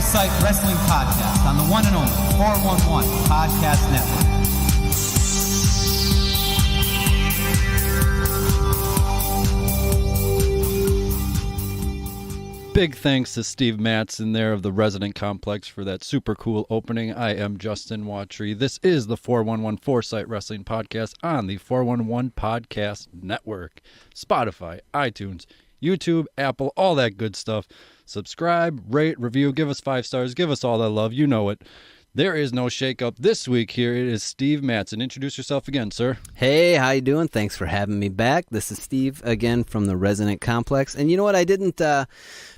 Foresight Wrestling Podcast on the one and only 411 Podcast Network. Big thanks to Steve Madsen there of the Resonant Complex for that super cool opening. I am Justin Watry. This is the 411 Foresight Wrestling Podcast on the 411 Podcast Network. Spotify, iTunes, YouTube, Apple, all that good stuff. Subscribe, rate, review, give us 5 stars, give us all that love. You know it. There is no shakeup this week here. It is Steve Madsen. Introduce yourself again, sir. Hey, how you doing? Thanks for having me back. This is Steve again from the Resonant Complex. And you know what I didn't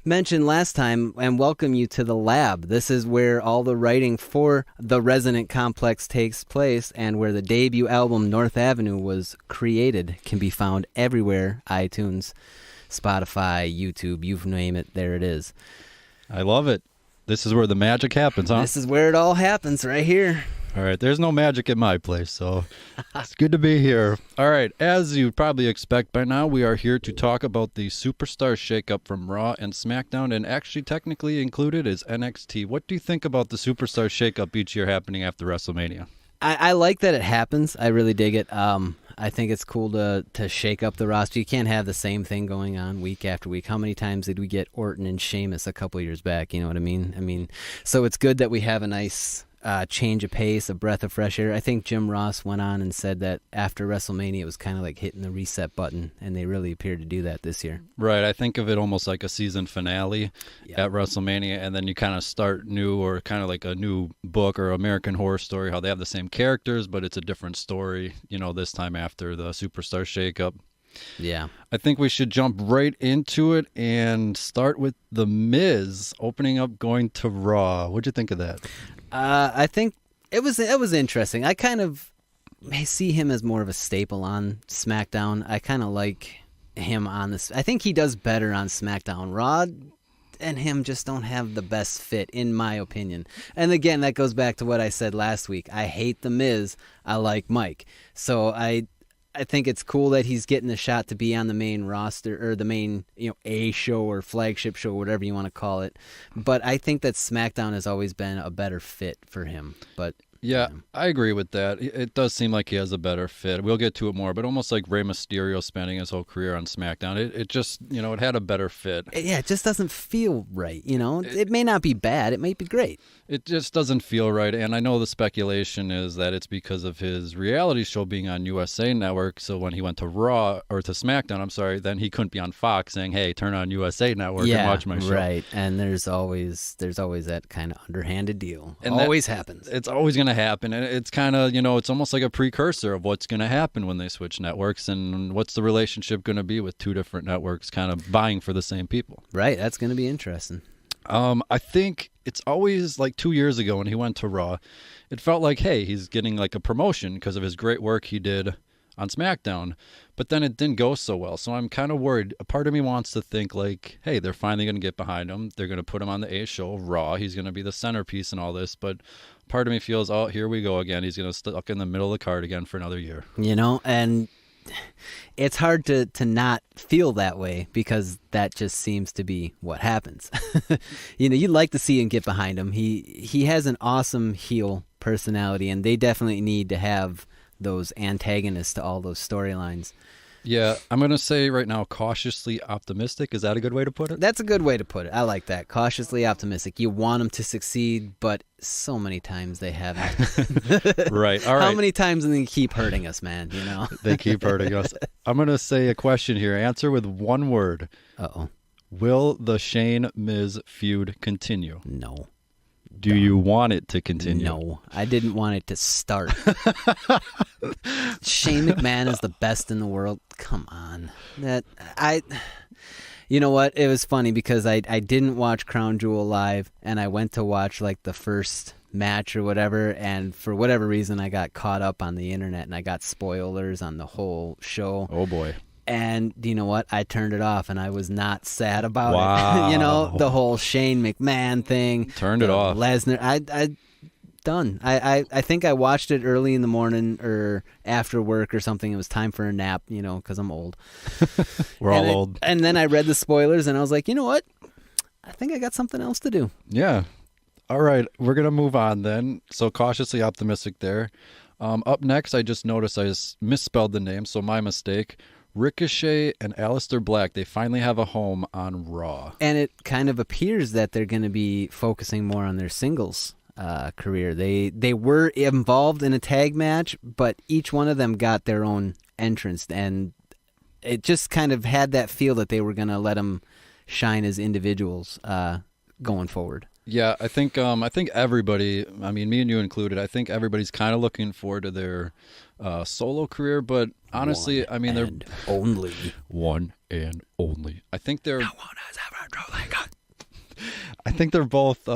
mention last time, and welcome you to the lab. This is where all the writing for the Resonant Complex takes place and where the debut album North Avenue was created. Can be found everywhere, iTunes, Spotify, YouTube, you name it, there it is. I love it. This is where the magic happens, huh? This is where it all happens, right here. All right, there's no magic at my place, so it's good to be here. All right, as you probably expect by now, we are here to talk about the Superstar Shakeup from Raw and SmackDown, and actually technically included is NXT. What do you think about the Superstar Shakeup each year happening after WrestleMania? I like that it happens. I really dig it. I think it's cool to shake up the roster. You can't have the same thing going on week after week. How many times did we get Orton and Sheamus a couple years back? You know what I mean? So it's good that we have a nice change of pace, a breath of fresh air. I think Jim Ross went on and said that after WrestleMania, it was kind of like hitting the reset button, and they really appeared to do that this year. Right. I think of it almost like a season finale at WrestleMania, and then you kind of start new, or kind of like a new book or American Horror Story, how they have the same characters, but it's a different story, this time after the Superstar Shakeup. Yeah. I think we should jump right into it and start with The Miz opening up, going to Raw. What'd you think of that? I think it was interesting. I kind of see him as more of a staple on SmackDown. I kind of like him on this. I think he does better on SmackDown. Raw and him just don't have the best fit, in my opinion. And again, that goes back to what I said last week. I hate The Miz. I like Mike. So I think it's cool that he's getting the shot to be on the main roster, or the main, A show or flagship show, whatever you want to call it. But I think that SmackDown has always been a better fit for him. But yeah, I agree with that. It does seem like he has a better fit. We'll get to it more, but almost like Rey Mysterio spending his whole career on SmackDown. It just, it had a better fit. Yeah, it just doesn't feel right, It may not be bad. It might be great. It just doesn't feel right, and I know the speculation is that it's because of his reality show being on USA Network, so when he went to Raw, or to SmackDown, then he couldn't be on Fox saying, hey, turn on USA Network and watch my show. Right, and there's always that kind of underhanded deal. And always happens. It's always going to happen, and it's kind of, it's almost like a precursor of what's going to happen when they switch networks, and what's the relationship going to be with two different networks kind of vying for the same people. Right, that's going to be interesting. I think it's always like 2 years ago when he went to Raw, it felt like, hey, he's getting like a promotion because of his great work he did on SmackDown, but then it didn't go so well. So I'm kind of worried. A part of me wants to think like, hey, they're finally going to get behind him. They're going to put him on the A show, Raw. He's going to be the centerpiece and all this, but part of me feels, oh, here we go again. He's going to stuck in the middle of the card again for another year. And it's hard to not feel that way, because that just seems to be what happens. You'd like to see him get behind him. He has an awesome heel personality, and they definitely need to have those antagonists to all those storylines. Yeah, I'm going to say right now, cautiously optimistic. Is that a good way to put it? That's a good way to put it. I like that. Cautiously optimistic. You want them to succeed, but so many times they haven't. Right. All right. How many times do they keep hurting us, man? They keep hurting us. I'm going to say a question here. Answer with one word. Uh-oh. Will the Shane-Miz feud continue? No. Do you want it to continue? No, I didn't want it to start. Shane McMahon is the best in the world. Come on. You know what? It was funny because I didn't watch Crown Jewel live, and I went to watch like the first match or whatever, and for whatever reason I got caught up on the internet and I got spoilers on the whole show. Oh boy. And you know what? I turned it off, and I was not sad about wow. it. The whole Shane McMahon thing. Turned it off. Lesnar. I done. I think I watched it early in the morning or after work or something. It was time for a nap, because I'm old. We're all old. And then I read the spoilers, and I was like, you know what? I think I got something else to do. Yeah. All right, we're going to move on then. So cautiously optimistic there. Up next, I just noticed I misspelled the name, so my mistake. Ricochet and Aleister Black, they finally have a home on Raw. And it kind of appears that they're going to be focusing more on their singles career. They were involved in a tag match, but each one of them got their own entrance, and it just kind of had that feel that they were going to let them shine as individuals going forward. Yeah, I think everybody, I mean, me and you included, I think everybody's kind of looking forward to their solo career, but honestly, I mean, they're only one and only. I think they're I think they're both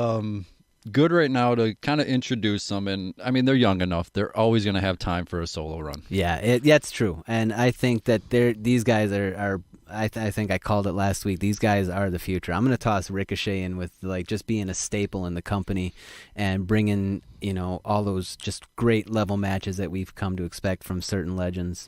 good right now to kind of introduce them, and I mean, they're young enough. They're always going to have time for a solo run. Yeah, it's true, and I think that these guys are I think I called it last week. These guys are the future. I'm going to toss Ricochet in with like just being a staple in the company and bringing, all those just great level matches that we've come to expect from certain legends.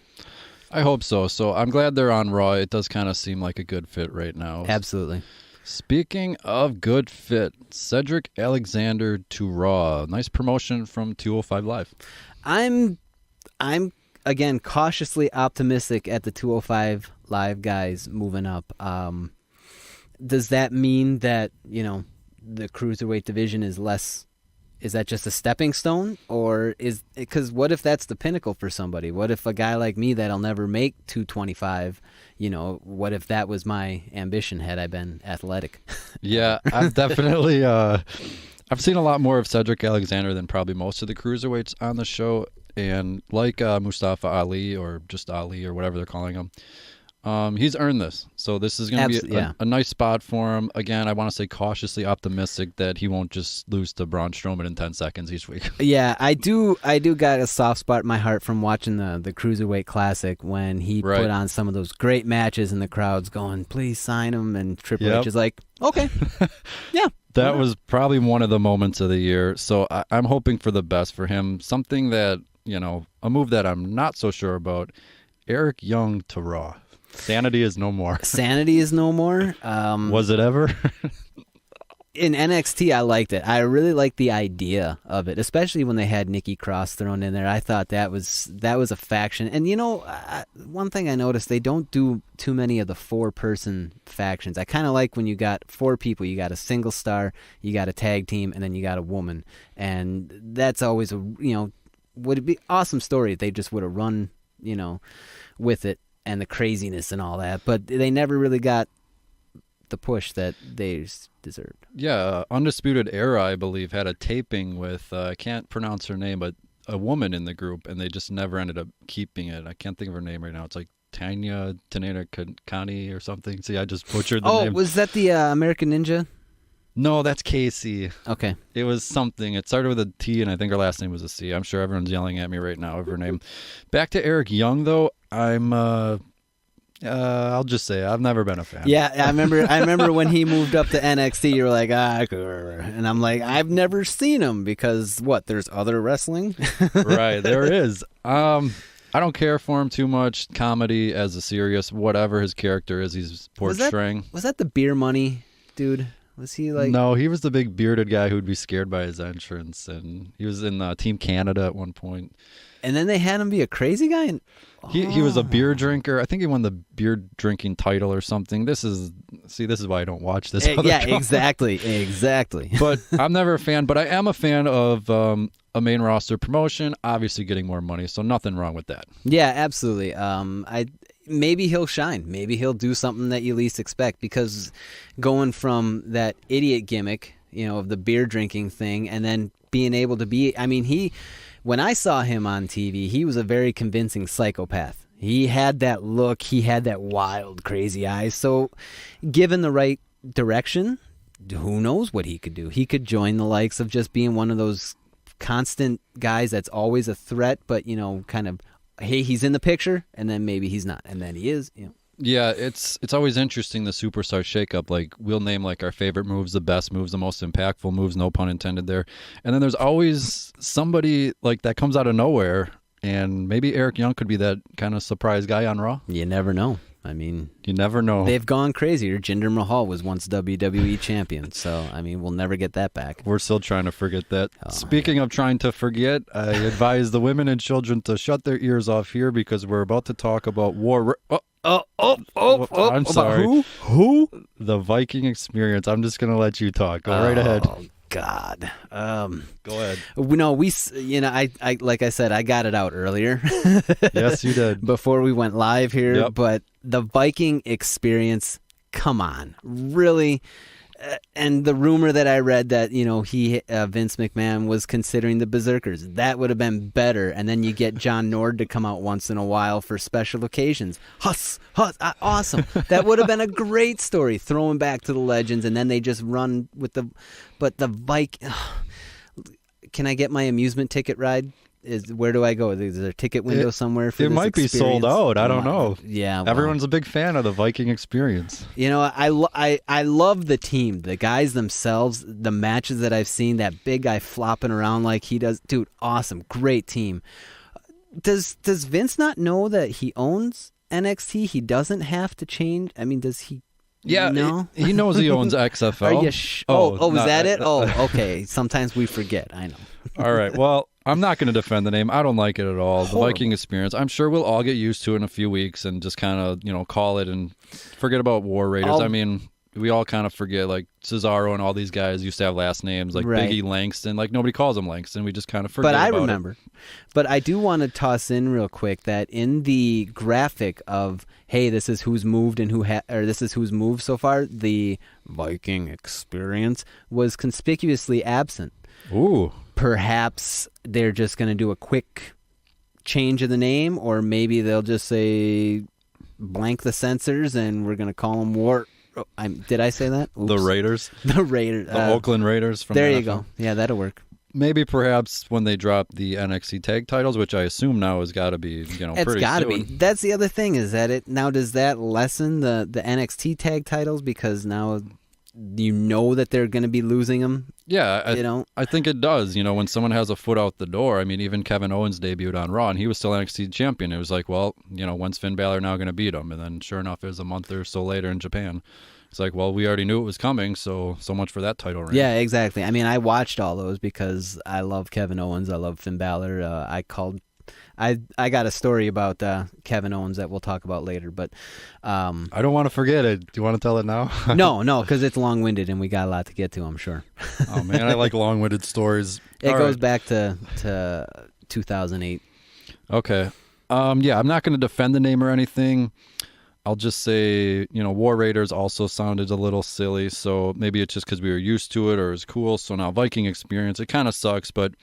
I hope so. So I'm glad they're on Raw. It does kind of seem like a good fit right now. Absolutely. Speaking of good fit, Cedric Alexander to Raw. Nice promotion from 205 Live. I'm again cautiously optimistic at the 205 Live guys moving up. Does that mean that the cruiserweight division is less? Is that just a stepping stone, or because what if that's the pinnacle for somebody? What if a guy like me that'll never make 225? What if that was my ambition had I been athletic? Yeah, I've definitely I've seen a lot more of Cedric Alexander than probably most of the cruiserweights on the show, and like Mustafa Ali or just Ali or whatever they're calling him. He's earned this, so this is going to be a nice spot for him. Again, I want to say cautiously optimistic that he won't just lose to Braun Strowman in 10 seconds each week. Yeah, I do got a soft spot in my heart from watching the Cruiserweight Classic when he put on some of those great matches and the crowd's going, please sign him, and Triple H is like, okay, yeah. That was probably one of the moments of the year, so I'm hoping for the best for him. Something that, a move that I'm not so sure about, Eric Young to Raw. Sanity is no more. Sanity is no more. Was it ever? In NXT, I liked it. I really liked the idea of it, especially when they had Nikki Cross thrown in there. I thought that was a faction. And one thing I noticed, they don't do too many of the 4-person factions. I kind of like when you got 4 people. You got a single star, you got a tag team, and then you got a woman. And that's always would it be an awesome story if they just would have run, with it. And the craziness and all that, but they never really got the push that they deserved. Yeah, Undisputed Era, I believe, had a taping with, I can't pronounce her name, but a woman in the group, and they just never ended up keeping it. I can't think of her name right now. It's like Tanya Kani or something. See, I just butchered the name. Oh, was that the American Ninja? No, that's Casey. Okay. It was something. It started with a T, and I think her last name was a C. I'm sure everyone's yelling at me right now over her name. Back to Eric Young, though. I'll just say I've never been a fan. Yeah, I remember when he moved up to NXT, you were like, and I'm like, I've never seen him because there's other wrestling? Right, there is. I don't care for him too much. Comedy as a serious, whatever his character is, he's portraying. Was that the beer money dude? Was he like? No, he was the big bearded guy who'd be scared by his entrance, and he was in Team Canada at one point. And then they had him be a crazy guy? And he was a beer drinker. I think he won the beer drinking title or something. This is why I don't watch this. Yeah, exactly. But I'm never a fan, but I am a fan of a main roster promotion, obviously getting more money, so nothing wrong with that. Yeah, absolutely. Maybe he'll shine. Maybe he'll do something that you least expect, because going from that idiot gimmick, of the beer drinking thing, and then being able to be, when I saw him on TV, he was a very convincing psychopath. He had that look. He had that wild, crazy eyes. So given the right direction, who knows what he could do? He could join the likes of just being one of those constant guys that's always a threat, but, kind of, hey, he's in the picture, and then maybe he's not, and then he is, Yeah, it's always interesting, the Superstar Shakeup. Like, we'll name like our favorite moves, the best moves, the most impactful moves, no pun intended there. And then there's always somebody like that comes out of nowhere, and maybe Eric Young could be that kind of surprise guy on Raw. You never know. I mean, You never know. they've gone crazier. Jinder Mahal was once WWE champion, so I mean, we'll never get that back. We're still trying to forget that. Oh, Speaking of trying to forget, I advise the women and children to shut their ears off here because we're about to talk about war. I'm sorry. Who? The Viking experience. I'm just going to let you talk. Go right ahead. Oh God. Go ahead. No, I like I said, I got it out earlier. Yes, you did. Before we went live here. Yep. But the Viking experience, come on, really. And the rumor that I read that Vince McMahon was considering the Berserkers, that would have been better. And then you get John Nord to come out once in a while for special occasions. Awesome. That would have been a great story. Throwing back to the legends, and then they just run with the Viking. Can I get my amusement ticket ride? Where do I go? Is there a ticket window somewhere for it this might be sold out. I don't know. Yeah, well, everyone's a big fan of the Viking experience. I love the team, the guys themselves, the matches that I've seen. That big guy flopping around like he does, dude. Awesome, great team. Does Vince not know that he owns NXT? He doesn't have to change. I mean, does he? Yeah, no? he knows he owns XFL. Are you is that it? Oh, okay. Sometimes we forget. I know. All right. Well, I'm not going to defend the name. I don't like it at all. Horrible. The Viking experience. I'm sure we'll all get used to it in a few weeks and just kind of, call it and forget about War Raiders. I mean, we all kind of forget, like Cesaro and all these guys used to have last names, like right. Biggie Langston. Like nobody calls him Langston. We just kind of forget. But I about remember. It. But I do want to toss in real quick that in the graphic of, hey, this is who's moved and this is who's moved so far, the Viking experience was conspicuously absent. Ooh. Perhaps they're just going to do a quick change of the name, or maybe they'll just say blank the censors and we're going to call them War. Did I say that? Oops. The Raiders. The Raiders. The Oakland Raiders. From there the you NFL. go. Yeah, that'll work. Maybe perhaps when they drop the NXT tag titles, which I assume now has got to be, pretty soon. It's got to be. That's the other thing, is that does that lessen the NXT tag titles because now that they're going to be losing them? Yeah, I think it does. When someone has a foot out the door, I mean, even Kevin Owens debuted on Raw, and he was still NXT champion. It was like, well, when's Finn Balor now going to beat him? And then sure enough, it was a month or so later in Japan. It's like, well, we already knew it was coming, so much for that title reign. Yeah, exactly. I mean, I watched all those because I love Kevin Owens. I love Finn Balor. I got a story about Kevin Owens that we'll talk about later, but I don't want to forget it. Do you want to tell it now? No, because it's long-winded and we got a lot to get to, I'm sure. Oh man, I like long-winded stories. It goes back to 2008. Okay. Yeah, I'm not going to defend the name or anything. I'll just say, War Raiders also sounded a little silly, so maybe it's just because we were used to it or it's cool. So now Viking experience, it kind of sucks, but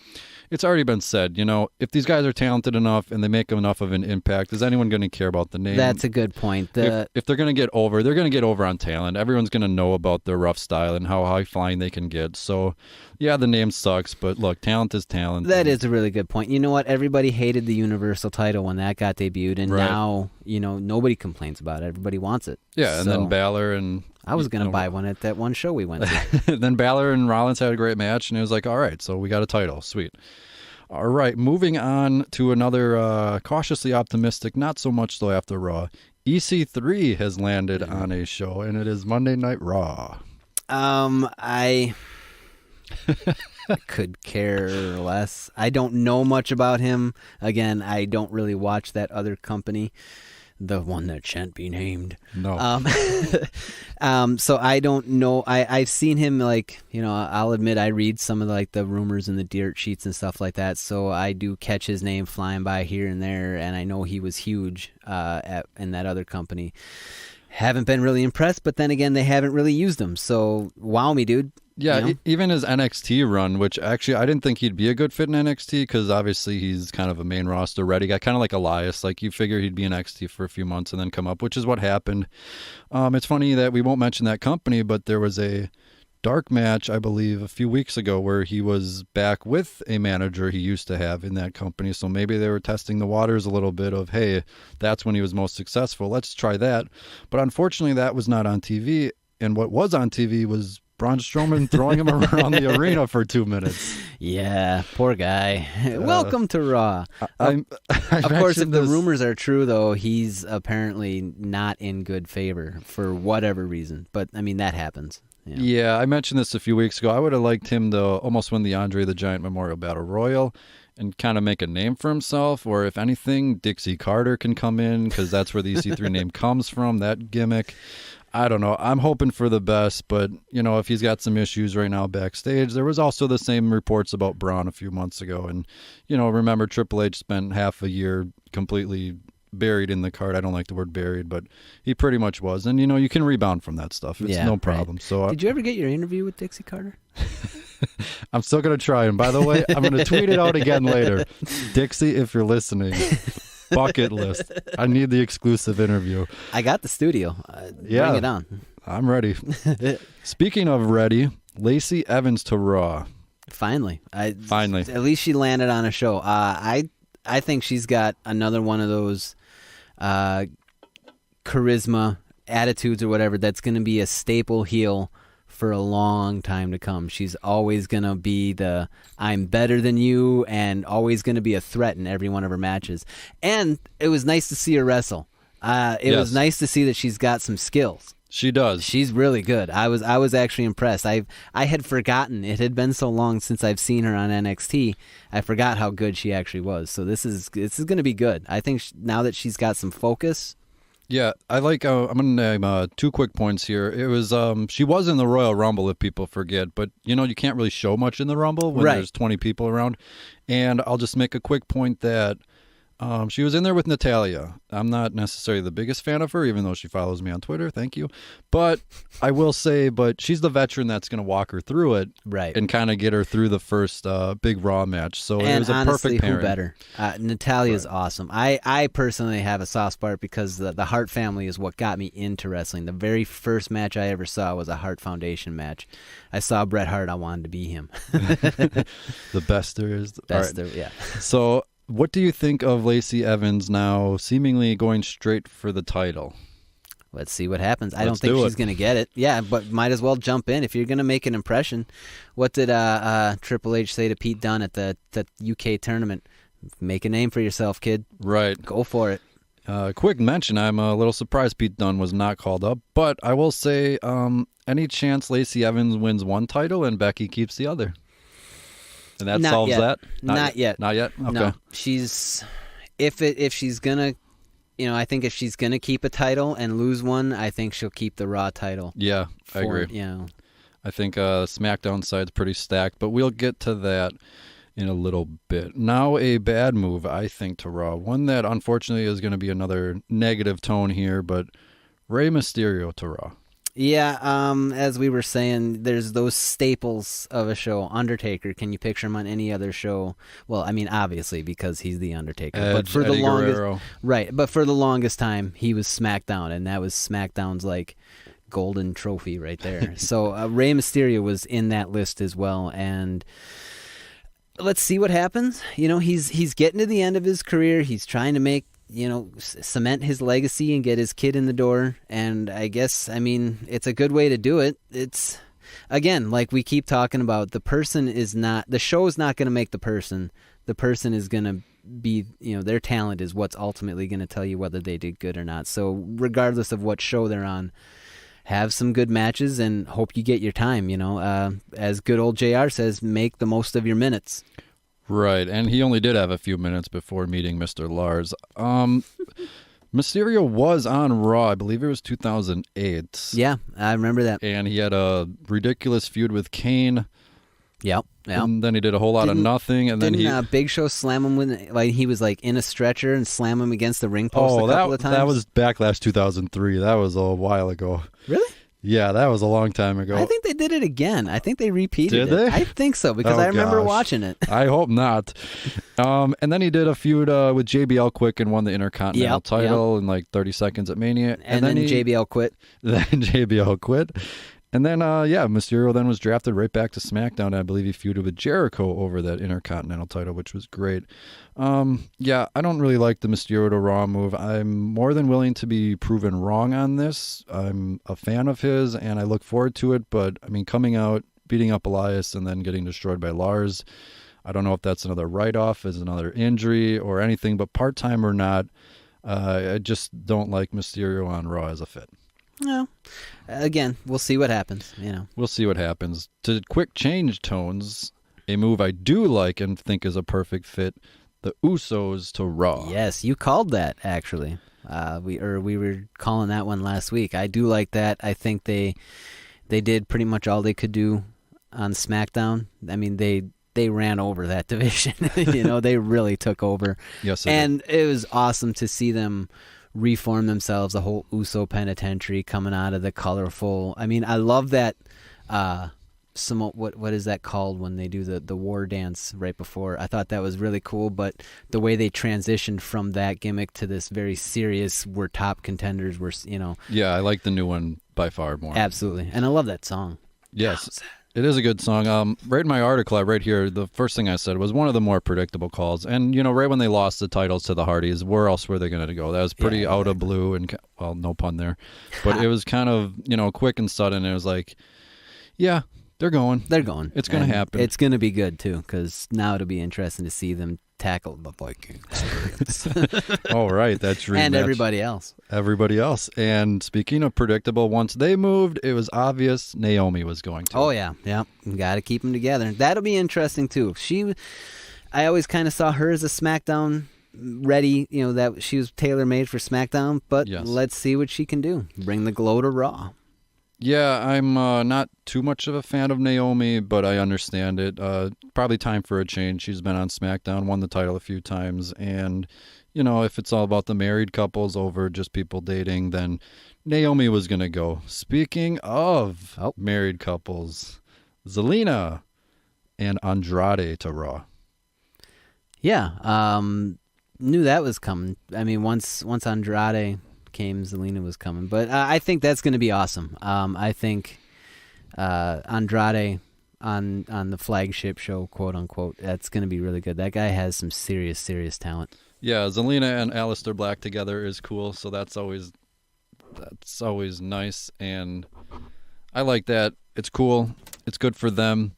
it's already been said, if these guys are talented enough and they make enough of an impact, is anyone going to care about the name? That's a good point. If they're going to get over, they're going to get over on talent. Everyone's going to know about their rough style and how high-flying they can get. So, yeah, the name sucks, but look, talent is talent. That is a really good point. You know what? Everybody hated the Universal title when that got debuted, and now, nobody complains about it. Everybody wants it. Yeah, and then Balor and... I was going to buy one at that one show we went to. Then Balor and Rollins had a great match, and it was like, all right, so we got a title. Sweet. All right, moving on to another cautiously optimistic, not so much though after Raw. EC3 has landed on a show, and it is Monday Night Raw. I could care less. I don't know much about him. Again, I don't really watch that other company. The one that shan't be named. No. So I don't know. I've seen him, I'll admit I read some of the rumors and the dirt sheets and stuff like that. So I do catch his name flying by here and there, and I know he was huge in that other company. Haven't been really impressed, but then again, they haven't really used him. So wow me, dude. Yeah, even his NXT run, which actually I didn't think he'd be a good fit in NXT because obviously he's kind of a main roster ready guy, kind of like Elias. Like you figure he'd be in NXT for a few months and then come up, which is what happened. It's funny that we won't mention that company, but there was a dark match, I believe, a few weeks ago where he was back with a manager he used to have in that company. So maybe they were testing the waters a little bit of, hey, that's when he was most successful. Let's try that. But unfortunately, that was not on TV. And what was on TV was Braun Strowman throwing him around the arena for 2 minutes. Yeah, poor guy. Welcome to Raw. I Of course, if the this- rumors are true, though, he's apparently not in good favor for whatever reason. But, I mean, that happens. Yeah, I mentioned this a few weeks ago. I would have liked him to almost win the Andre the Giant Memorial Battle Royal and kind of make a name for himself. Or if anything, Dixie Carter can come in because that's where the EC3 name comes from, that gimmick. I don't know. I'm hoping for the best, but, you know, if he's got some issues right now backstage, there was also the same reports about Braun a few months ago. And, you know, remember Triple H spent half a year completely buried in the card. I don't like the word buried, but he pretty much was. And, you know, you can rebound from that stuff. It's no problem. Right. So Did you ever get your interview with Dixie Carter? I'm still going to try. And by the way, I'm going to tweet it out again later. Dixie, if you're listening, bucket list. I need the exclusive interview. I got the studio. Yeah. Bring it on. I'm ready. Speaking of ready, Lacey Evans to Raw. Finally. Finally. At least she landed on a show. I think she's got another one of those charisma attitudes or whatever that's going to be a staple heel for a long time to come. She's always going to be the I'm better than you and always going to be a threat in every one of her matches. And it was nice to see her wrestle. It was nice to see that she's got some skills. She does. She's really good. I was actually impressed. I had forgotten. It had been so long since I've seen her on NXT. I forgot how good she actually was. So this is going to be good. I think now that she's got some focus. Yeah, I like. I'm going to name 2 quick points here. It was she was in the Royal Rumble, if people forget, but you know you can't really show much in the Rumble when there's 20 people around. And I'll just make a quick point that she was in there with Natalya. I'm not necessarily the biggest fan of her, even though she follows me on Twitter. Thank you. But I will say, she's the veteran that's going to walk her through it, Right, and kind of get her through the first big Raw match. So and it was a honestly, perfect pairing. who better? Natalya's awesome. I personally have a soft spot because the Hart family is what got me into wrestling. The very first match I ever saw was a Hart Foundation match. I saw Bret Hart. I wanted to be him. The best there is. Best All right. there, yeah. So what do you think of Lacey Evans now seemingly going straight for the title? Let's see what happens. I don't Let's think do she's it. going to get it. Yeah, but might as well jump in if you're going to make an impression. What did Triple H say to Pete Dunne at the UK tournament? Make a name for yourself, kid. Right. Go for it. Quick mention, I'm a little surprised Pete Dunne was not called up, but I will say any chance Lacey Evans wins one title and Becky keeps the other? And that Not solves yet. that? Not yet. Not yet? Okay. No, she's if she's gonna, I think if she's gonna keep a title and lose one, I think she'll keep the Raw title. Yeah, I agree. I think SmackDown side's pretty stacked, but we'll get to that in a little bit. Now a bad move, I think, to Raw. One that unfortunately is going to be another negative tone here, but Rey Mysterio to Raw. Yeah, as we were saying, there's those staples of a show. Undertaker, can you picture him on any other show? Well, I mean, obviously, because he's the Undertaker. Edge, but for Eddie the longest, Guerrero. right? But for the longest time, he was SmackDown, and that was SmackDown's like golden trophy right there. So Rey Mysterio was in that list as well, and let's see what happens. He's getting to the end of his career. He's trying to make cement his legacy and get his kid in the door. And I guess, it's a good way to do it. It's, again, like we keep talking about, the show is not going to make the person. The person is going to be, their talent is what's ultimately going to tell you whether they did good or not. So regardless of what show they're on, have some good matches and hope you get your time. As good old JR says, make the most of your minutes. Right, and he only did have a few minutes before meeting Mr. Lars. Mysterio was on Raw, I believe it was 2008. Yeah, I remember that. And he had a ridiculous feud with Kane. Yep. And then he did a whole lot of nothing. And then Big Show slam him he was like in a stretcher and slam him against the ring post a couple of times? That was Backlash 2003. That was a while ago. Really? Yeah, that was a long time ago. I think they did it again. I think they repeated Did they? it. I think so because I remember watching it. I hope not. And then he did a feud with JBL Quick and won the Intercontinental title in like 30 seconds at Mania. And then JBL quit. Then JBL quit. And then, Mysterio then was drafted right back to SmackDown. I believe he feuded with Jericho over that Intercontinental title, which was great. I don't really like the Mysterio to Raw move. I'm more than willing to be proven wrong on this. I'm a fan of his, and I look forward to it. But, I mean, coming out, beating up Elias, and then getting destroyed by Lars, I don't know if that's another write-off, as another injury or anything. But part-time or not, I just don't like Mysterio on Raw as a fit. No. Again, we'll see what happens. We'll see what happens. To quick change tones, a move I do like and think is a perfect fit, the Usos to Raw. Yes, you called that, actually. We were calling that one last week. I do like that. I think they did pretty much all they could do on SmackDown. I mean, they ran over that division. They really took over. Yes, and it was awesome to see them reform themselves, the whole Uso penitentiary coming out of the colorful. I mean, I love that. What is that called when they do the war dance right before? I thought that was really cool, but the way they transitioned from that gimmick to this very serious, we're top contenders, Yeah, I like the new one by far more. Absolutely, and I love that song. Yes, it is a good song. Right in my article, right here, the first thing I said was one of the more predictable calls. And, right when they lost the titles to the Hardys, where else were they going to go? That was pretty out of blue and, well, no pun there. But it was kind of, quick and sudden. It was like, yeah, they're going. They're going. It's going to happen. It's going to be good, too, because now it'll be interesting to see them tackle the Vikings. All right, that's rematch. And everybody else. Everybody else. And speaking of predictable, once they moved, it was obvious Naomi was going to. Oh, yeah. Got to keep them together. That'll be interesting, too. I always kind of saw her as a SmackDown ready, that she was tailor-made for SmackDown, but Let's see what she can do. Bring the glow to Raw. Yeah, I'm not too much of a fan of Naomi, but I understand it. Probably time for a change. She's been on SmackDown, won the title a few times, and, if it's all about the married couples over just people dating, then Naomi was going to go. Speaking of married couples, Zelina and Andrade to Raw. Yeah, knew that was coming. I mean, once Andrade came, Zelina was coming, but I think that's going to be awesome. I think Andrade on the flagship show, quote unquote, that's going to be really good. That guy has some serious talent. Yeah, Zelina and Aleister Black together is cool, so that's always nice, and I like that. It's cool. It's good for them.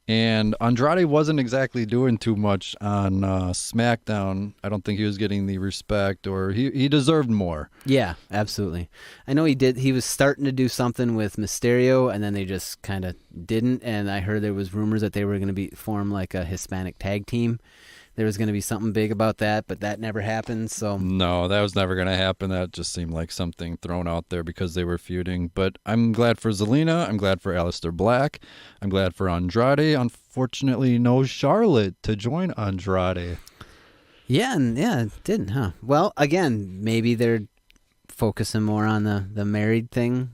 And Andrade wasn't exactly doing too much on SmackDown. I don't think he was getting the respect, or he deserved more. Yeah, absolutely. I know he did. He was starting to do something with Mysterio, and then they just kind of didn't. And I heard there was rumors that they were going to form like a Hispanic tag team. There was going to be something big about that, but that never happened. So no, that was never going to happen. That just seemed like something thrown out there because they were feuding. But I'm glad for Zelina. I'm glad for Aleister Black. I'm glad for Andrade. Unfortunately, no Charlotte to join Andrade. Yeah, it didn't, huh? Well, again, maybe they're focusing more on the married thing.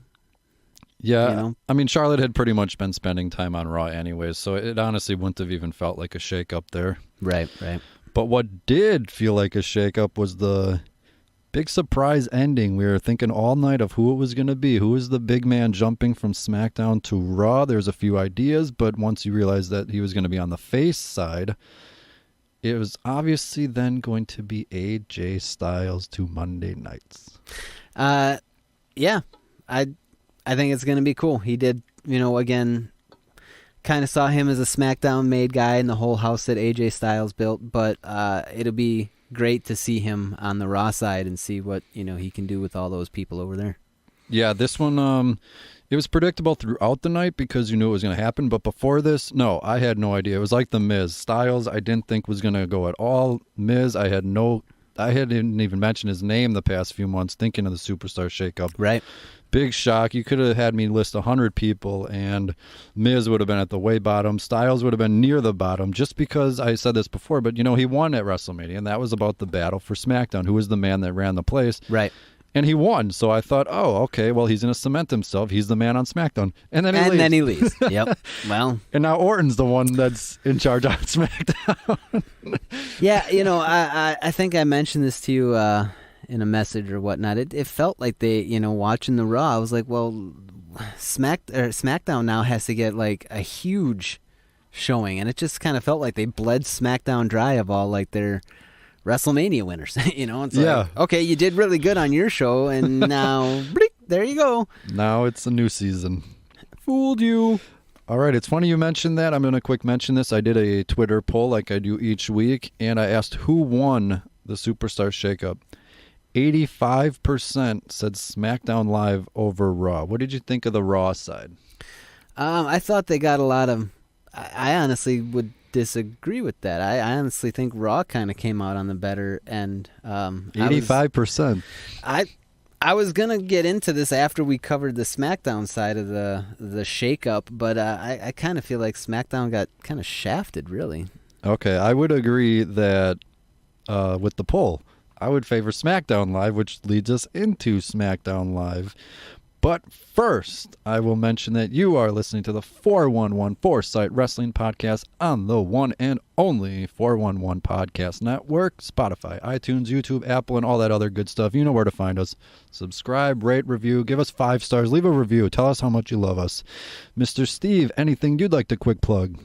Yeah, I mean, Charlotte had pretty much been spending time on Raw anyways, so it honestly wouldn't have even felt like a shakeup there. Right. But what did feel like a shakeup was the big surprise ending. We were thinking all night of who it was going to be. Who is the big man jumping from SmackDown to Raw? There's a few ideas, but once you realize that he was going to be on the face side, it was obviously then going to be AJ Styles to Monday Nights. Yeah, I think it's going to be cool. He did, again, kind of saw him as a SmackDown made guy in the whole house that AJ Styles built, but it'll be great to see him on the Raw side and see what, he can do with all those people over there. Yeah, this one, it was predictable throughout the night because you knew it was going to happen, but before this, no, I had no idea. It was like The Miz. Styles, I didn't think was going to go at all. Miz, I hadn't even mentioned his name the past few months thinking of the Superstar Shakeup. Right. Big shock. You could have had me list 100 people, and Miz would have been at the way bottom. Styles would have been near the bottom, just because I said this before, but, he won at WrestleMania, and that was about the battle for SmackDown, who was the man that ran the place. Right. And he won, so I thought, oh, okay, well, he's going to cement himself. He's the man on SmackDown. And then he leaves. Yep. Well. And now Orton's the one that's in charge on SmackDown. Yeah, I think I mentioned this to you in a message or whatnot. It felt like they, watching the Raw, I was like, well, SmackDown now has to get like a huge showing, and it just kind of felt like they bled SmackDown dry of all like their WrestleMania winners. It's like, okay, you did really good on your show, and now bleep, there you go. Now it's a new season. Fooled you. All right, it's funny you mentioned that. I'm going to quick mention this. I did a Twitter poll like I do each week, and I asked who won the Superstar Shakeup. 85% said SmackDown Live over Raw. What did you think of the Raw side? I thought they got a lot of... I honestly would disagree with that. I honestly think Raw kind of came out on the better end. 85%. I was going to get into this after we covered the SmackDown side of the shakeup, but I kind of feel like SmackDown got kind of shafted, really. Okay, I would agree that with the poll, I would favor SmackDown Live, which leads us into SmackDown Live. But first, I will mention that you are listening to the 411 Foresight Wrestling Podcast on the one and only 411 Podcast Network, Spotify, iTunes, YouTube, Apple, and all that other good stuff. You know where to find us. Subscribe, rate, review, give us 5 stars, leave a review, tell us how much you love us. Mr. Steve, anything you'd like to quick plug?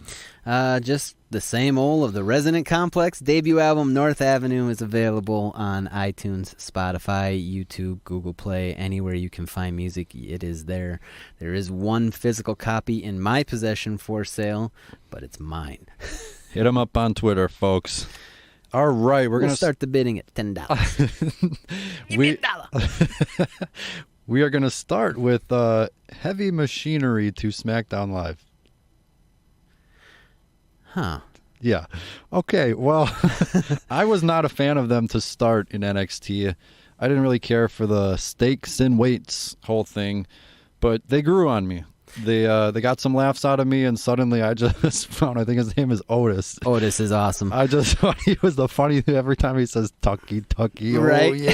Just the same old of the Resonant Complex. Debut album North Avenue is available on iTunes, Spotify, YouTube, Google Play, anywhere you can find music. It is there. There is one physical copy in my possession for sale, but it's mine. Hit them up on Twitter, folks. All right, we're going to start the bidding at $10. We are going to start with Heavy Machinery to SmackDown Live. Huh. Yeah. Okay, well, I was not a fan of them to start in NXT. I didn't really care for the stakes and weights whole thing, but they grew on me. They got some laughs out of me, and suddenly I just found, I think his name is Otis. Otis is awesome. I just thought he was the funny thing every time he says Tucky, Tucky. Right. Oh, yeah.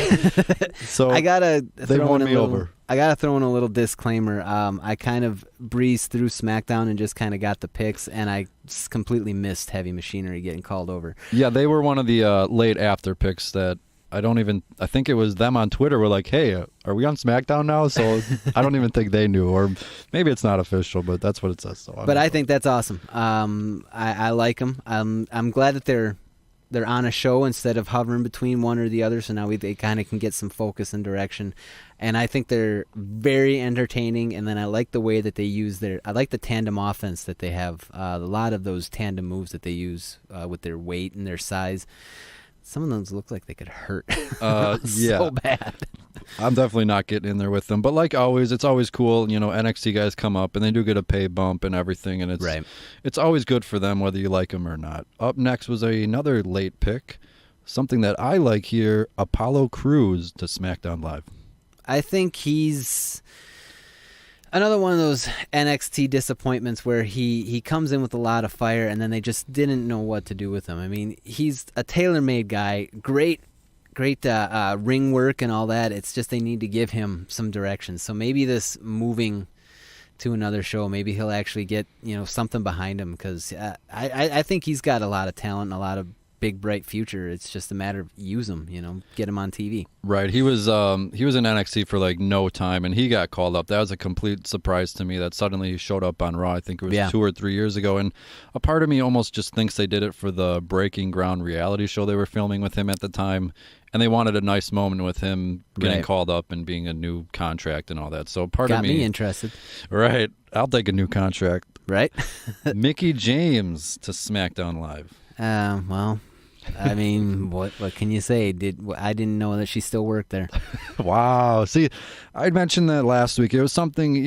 So they won me over. I got to throw in a little disclaimer. I kind of breezed through SmackDown and just kind of got the picks, and I completely missed Heavy Machinery getting called over. Yeah, they were one of the late after picks that I think it was them on Twitter were like, hey, are we on SmackDown now? So I don't even think they knew, or maybe it's not official, but that's what it says. So I think that's awesome. I like them. I'm glad that they're on a show instead of hovering between one or the other, so now they kind of can get some focus and direction. And I think they're very entertaining, and then I like the way that they use I like the tandem offense that they have. A lot of those tandem moves that they use with their weight and their size. Some of those look like they could hurt so bad. I'm definitely not getting in there with them. But like always, it's always cool. NXT guys come up and they do get a pay bump and everything. And it's always good for them whether you like them or not. Up next was another late pick. Something that I like here, Apollo Crews to SmackDown Live. I think he's another one of those NXT disappointments where he comes in with a lot of fire and then they just didn't know what to do with him. I mean, he's a tailor-made guy, great ring work and all that. It's just they need to give him some direction. So maybe this moving to another show, maybe he'll actually get something behind him, because I think he's got a lot of talent and a lot of big bright future. It's just a matter of use him, get him on TV. Right. He was in NXT for like no time, and he got called up. That was a complete surprise to me that suddenly he showed up on Raw. I think it was 2 or 3 years ago, and a part of me almost just thinks they did it for the Breaking Ground reality show they were filming with him at the time, and they wanted a nice moment with him getting called up and being a new contract and all that. So part of me got me interested. Right. I'll take a new contract. Right. Mickie James to SmackDown Live. Well, I mean, what can you say? I didn't know that she still worked there. Wow. See, I mentioned that last week. It was something,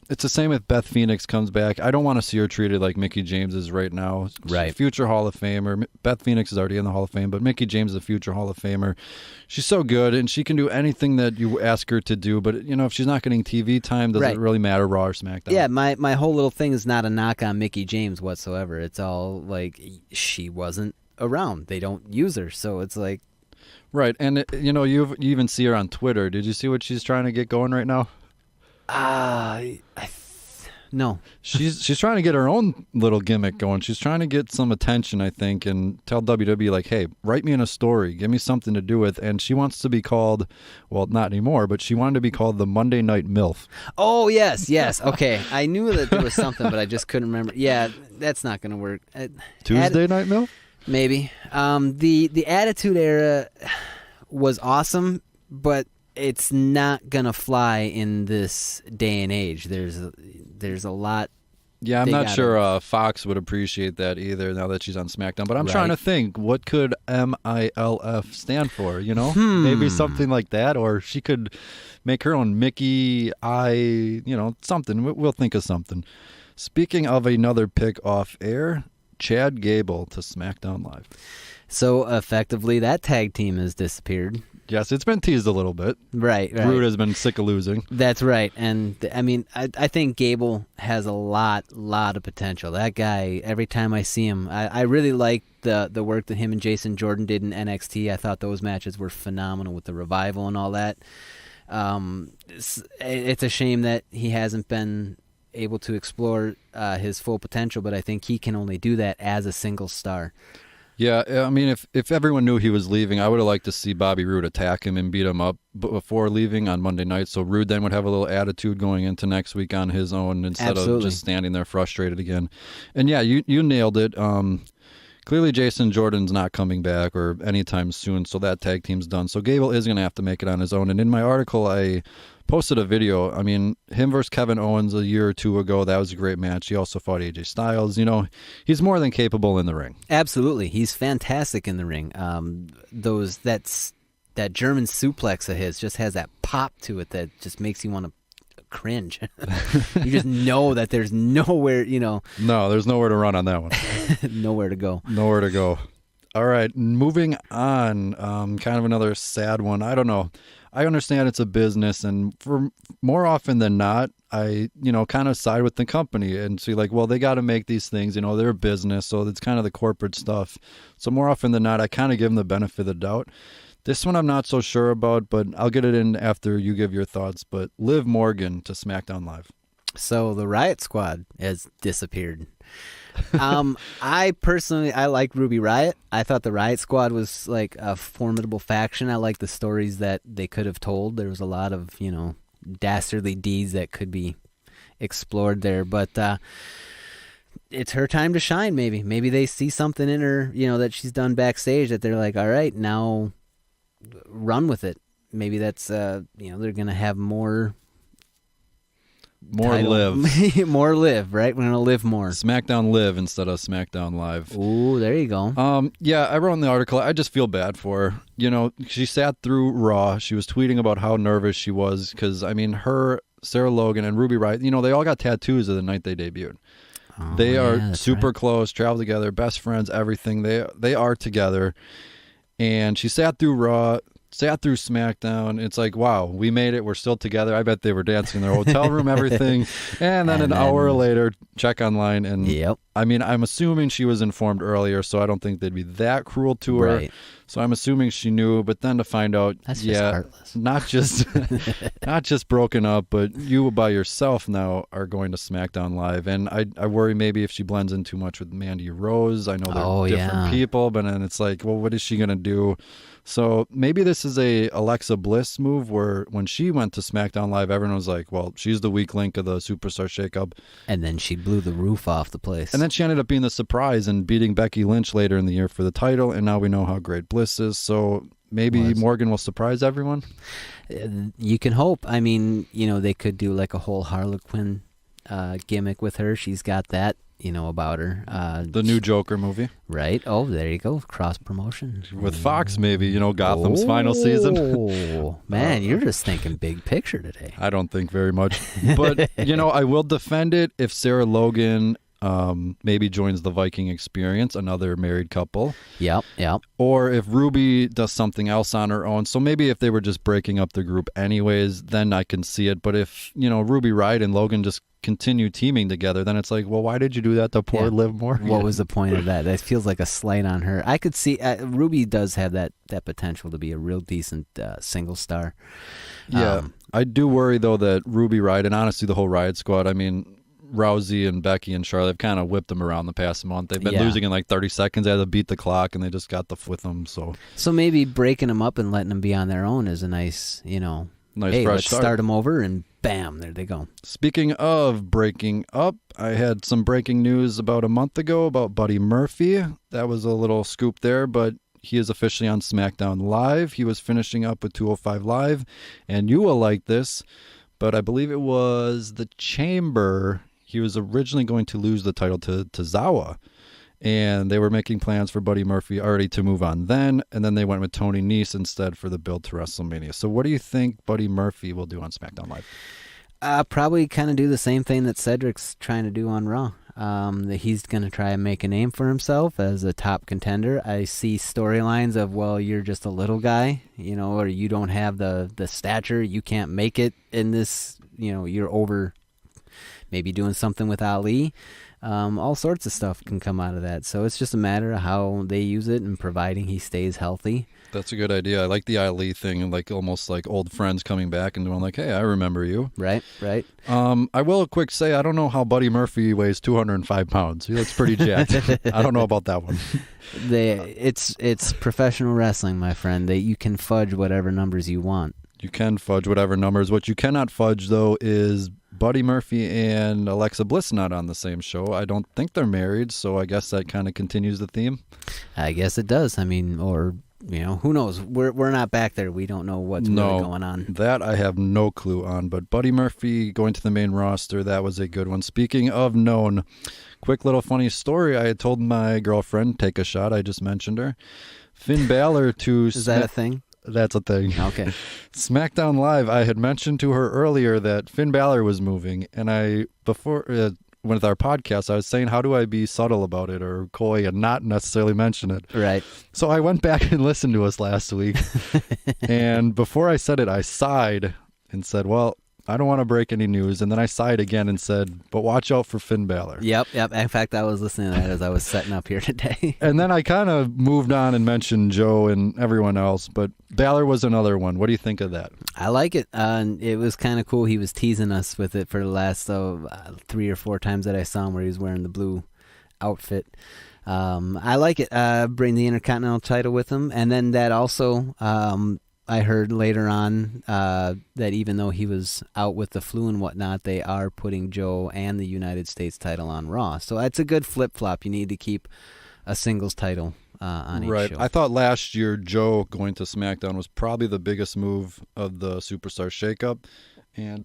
it's the same with Beth Phoenix comes back. I don't want to see her treated like Mickie James is right now. Right. Future Hall of Famer. Beth Phoenix is already in the Hall of Fame, but Mickie James is a future Hall of Famer. She's so good, and she can do anything that you ask her to do, but, if she's not getting TV time, does it really matter, Raw or SmackDown? Yeah, my whole little thing is not a knock on Mickie James whatsoever. It's all like she wasn't around. They don't use her, so it's like right. And you even see her on Twitter. Did you see what she's trying to get going right now? No. She's trying to get her own little gimmick going. She's trying to get some attention, I think, and tell WWE, like, hey, write me in a story. Give me something to do with. And she wants to be called, well, not anymore, but she wanted to be called the Monday Night MILF. Oh, yes. Okay. I knew that there was something, but I just couldn't remember. Yeah, that's not going to work. Tuesday Night MILF? Maybe. The Attitude Era was awesome, but it's not going to fly in this day and age. There's a lot. Yeah, I'm not sure Fox would appreciate that either now that she's on SmackDown. But I'm trying to think, what could MILF stand for, you know? Maybe something like that. Or she could make her own Mickey, something. We'll think of something. Speaking of another pick off air, Chad Gable to SmackDown Live. So effectively, that tag team has disappeared. Yes, it's been teased a little bit. Right. Rude has been sick of losing. That's right. And, I mean, I think Gable has a lot of potential. That guy, every time I see him, I really like the work that him and Jason Jordan did in NXT. I thought those matches were phenomenal with the Revival and all that. It's a shame that he hasn't been able to explore his full potential, but I think he can only do that as a single star. Yeah, I mean, if everyone knew he was leaving, I would have liked to see Bobby Roode attack him and beat him up before leaving on Monday night, so Roode then would have a little attitude going into next week on his own instead of just standing there frustrated again. And yeah, you nailed it. Clearly Jason Jordan's not coming back or anytime soon, so that tag team's done. So Gable is going to have to make it on his own. And in my article, I posted a video. I mean, him versus Kevin Owens a year or two ago, that was a great match. He also fought AJ Styles. You know, he's more than capable in the ring. Absolutely. He's fantastic in the ring. That German suplex of his just has that pop to it that just makes you want to cringe. You just know that there's nowhere, No, there's nowhere to run on that one. Nowhere to go. Nowhere to go. All right, moving on. Kind of another sad one. I don't know. I understand it's a business, and for more often than not, I, kind of side with the company and see like, well, they got to make these things, they're a business, so it's kind of the corporate stuff. So more often than not, I kind of give them the benefit of the doubt. This one I'm not so sure about, but I'll get it in after you give your thoughts. But Liv Morgan to SmackDown Live. So the Riot Squad has disappeared. I like Ruby Riot. I thought the Riot Squad was like a formidable faction. I like the stories that they could have told. There was a lot of, dastardly deeds that could be explored there. But it's her time to shine, maybe. Maybe they see something in her, that she's done backstage that they're like, all right, now run with it. Maybe that's, they're going to have more Live. More Live, right? We're going to live more. SmackDown Live instead of SmackDown Live. Ooh, there you go. Yeah, I wrote in the article, I just feel bad for her. She sat through Raw. She was tweeting about how nervous she was because, I mean, her, Sarah Logan, and Ruby Riott, they all got tattoos of the night they debuted. Oh, they are super close, travel together, best friends, everything. They are together. And she sat through Raw, sat through SmackDown. It's like, wow, we made it. We're still together. I bet they were dancing in their hotel room, everything. And then an hour later, check online. And yep. I mean, I'm assuming she was informed earlier, so I don't think they'd be that cruel to her. Right. So I'm assuming she knew, but then to find out, that's just heartless. not just broken up, but you by yourself now are going to SmackDown Live. And I worry maybe if she blends in too much with Mandy Rose. I know they're different people, but then it's like, well, what is she going to do? So maybe this is a Alexa Bliss move where when she went to SmackDown Live, everyone was like, well, she's the weak link of the Superstar Shakeup. And then she blew the roof off the place. And then she ended up being the surprise and beating Becky Lynch later in the year for the title. And now we know how great Bliss is. So maybe Morgan will surprise everyone. You can hope. I mean, they could do like a whole Harlequin gimmick with her. She's got that. About her. The new Joker movie. Right. Oh, there you go. Cross promotion. With Fox, maybe, Gotham's final season. Oh, man, you're just thinking big picture today. I don't think very much. But, I will defend it if Sarah Logan maybe joins the Viking Experience, another married couple. Yep. Or if Ruby does something else on her own. So maybe if they were just breaking up the group anyways, then I can see it. But if, Ruby Riott and Logan just continue teaming together, then it's like, well, why did you do that to poor Liv Morgan? What was the point of that? That feels like a slight on her. I could see Ruby does have that potential to be a real decent single star. Yeah, I do worry though that Ruby Riott and honestly the whole Riot Squad, I mean, Rousey and Becky and Charlotte have kind of whipped them around the past month. They've been losing in like 30 seconds. They had to beat the clock, and they just got the with them. So maybe breaking them up and letting them be on their own is a nice, nice hey, fresh let's start them over, and bam, there they go. Speaking of breaking up, I had some breaking news about a month ago about Buddy Murphy. That was a little scoop there, but he is officially on SmackDown Live. He was finishing up with 205 Live, and you will like this, but I believe it was the Chamber. He was originally going to lose the title to Tozawa, and they were making plans for Buddy Murphy already to move on then, and then they went with Tony Nese instead for the build to WrestleMania. So what do you think Buddy Murphy will do on SmackDown Live? Probably kind of do the same thing that Cedric's trying to do on Raw. That he's going to try and make a name for himself as a top contender. I see storylines of, well, you're just a little guy, or you don't have the stature. You can't make it in this, you're over maybe doing something with Ali. All sorts of stuff can come out of that. So it's just a matter of how they use it and providing he stays healthy. That's a good idea. I like the Ali thing, like almost like old friends coming back and doing like, hey, I remember you. Right. I will quick say, I don't know how Buddy Murphy weighs 205 pounds. He looks pretty jacked. I don't know about that one. It's professional wrestling, my friend. You can fudge whatever numbers you want. You can fudge whatever numbers. What you cannot fudge, though, is Buddy Murphy and Alexa Bliss not on the same show. I don't think they're married, so I guess that kind of continues the theme. I guess it does. I mean, or... who knows? We're not back there. We don't know what's really going on. That I have no clue on. But Buddy Murphy going to the main roster, that was a good one. Speaking of known, quick little funny story. I had told my girlfriend, take a shot. I just mentioned her. Finn Balor to... Is that a thing? That's a thing. Okay. SmackDown Live, I had mentioned to her earlier that Finn Balor was moving. And before... with our podcast, I was saying, how do I be subtle about it or coy and not necessarily mention it? Right. So I went back and listened to us last week. And before I said it, I sighed and said, well, I don't want to break any news. And then I sighed again and said, but watch out for Finn Balor. Yep. In fact, I was listening to that as I was setting up here today. And then I kind of moved on and mentioned Joe and everyone else. But Balor was another one. What do you think of that? I like it. It was kind of cool. He was teasing us with it for the last 3 or 4 times that I saw him where he was wearing the blue outfit. I like it. Bring the Intercontinental title with him. And then that also... I heard later on that even though he was out with the flu and whatnot, they are putting Joe and the United States title on Raw. So it's a good flip-flop. You need to keep a singles title on each show. I thought last year Joe going to SmackDown was probably the biggest move of the Superstar Shakeup. And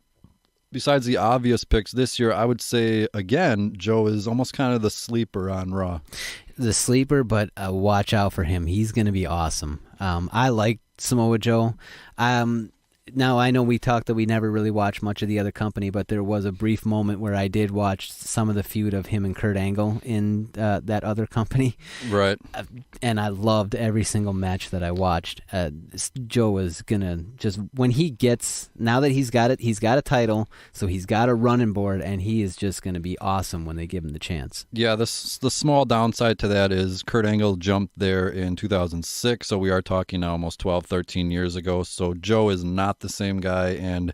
besides the obvious picks this year, I would say, again, Joe is almost kind of the sleeper on Raw. The sleeper, but watch out for him. He's going to be awesome. I like Samoa Joe. Now, I know we talked that we never really watched much of the other company, but there was a brief moment where I did watch some of the feud of him and Kurt Angle in that other company. Right. And I loved every single match that I watched. Joe is going to just, when he gets, now that he's got a title, so he's got a running board, and he is just going to be awesome when they give him the chance. Yeah, the small downside to that is Kurt Angle jumped there in 2006, so we are talking now almost 12, 13 years ago. So Joe is not the same guy, and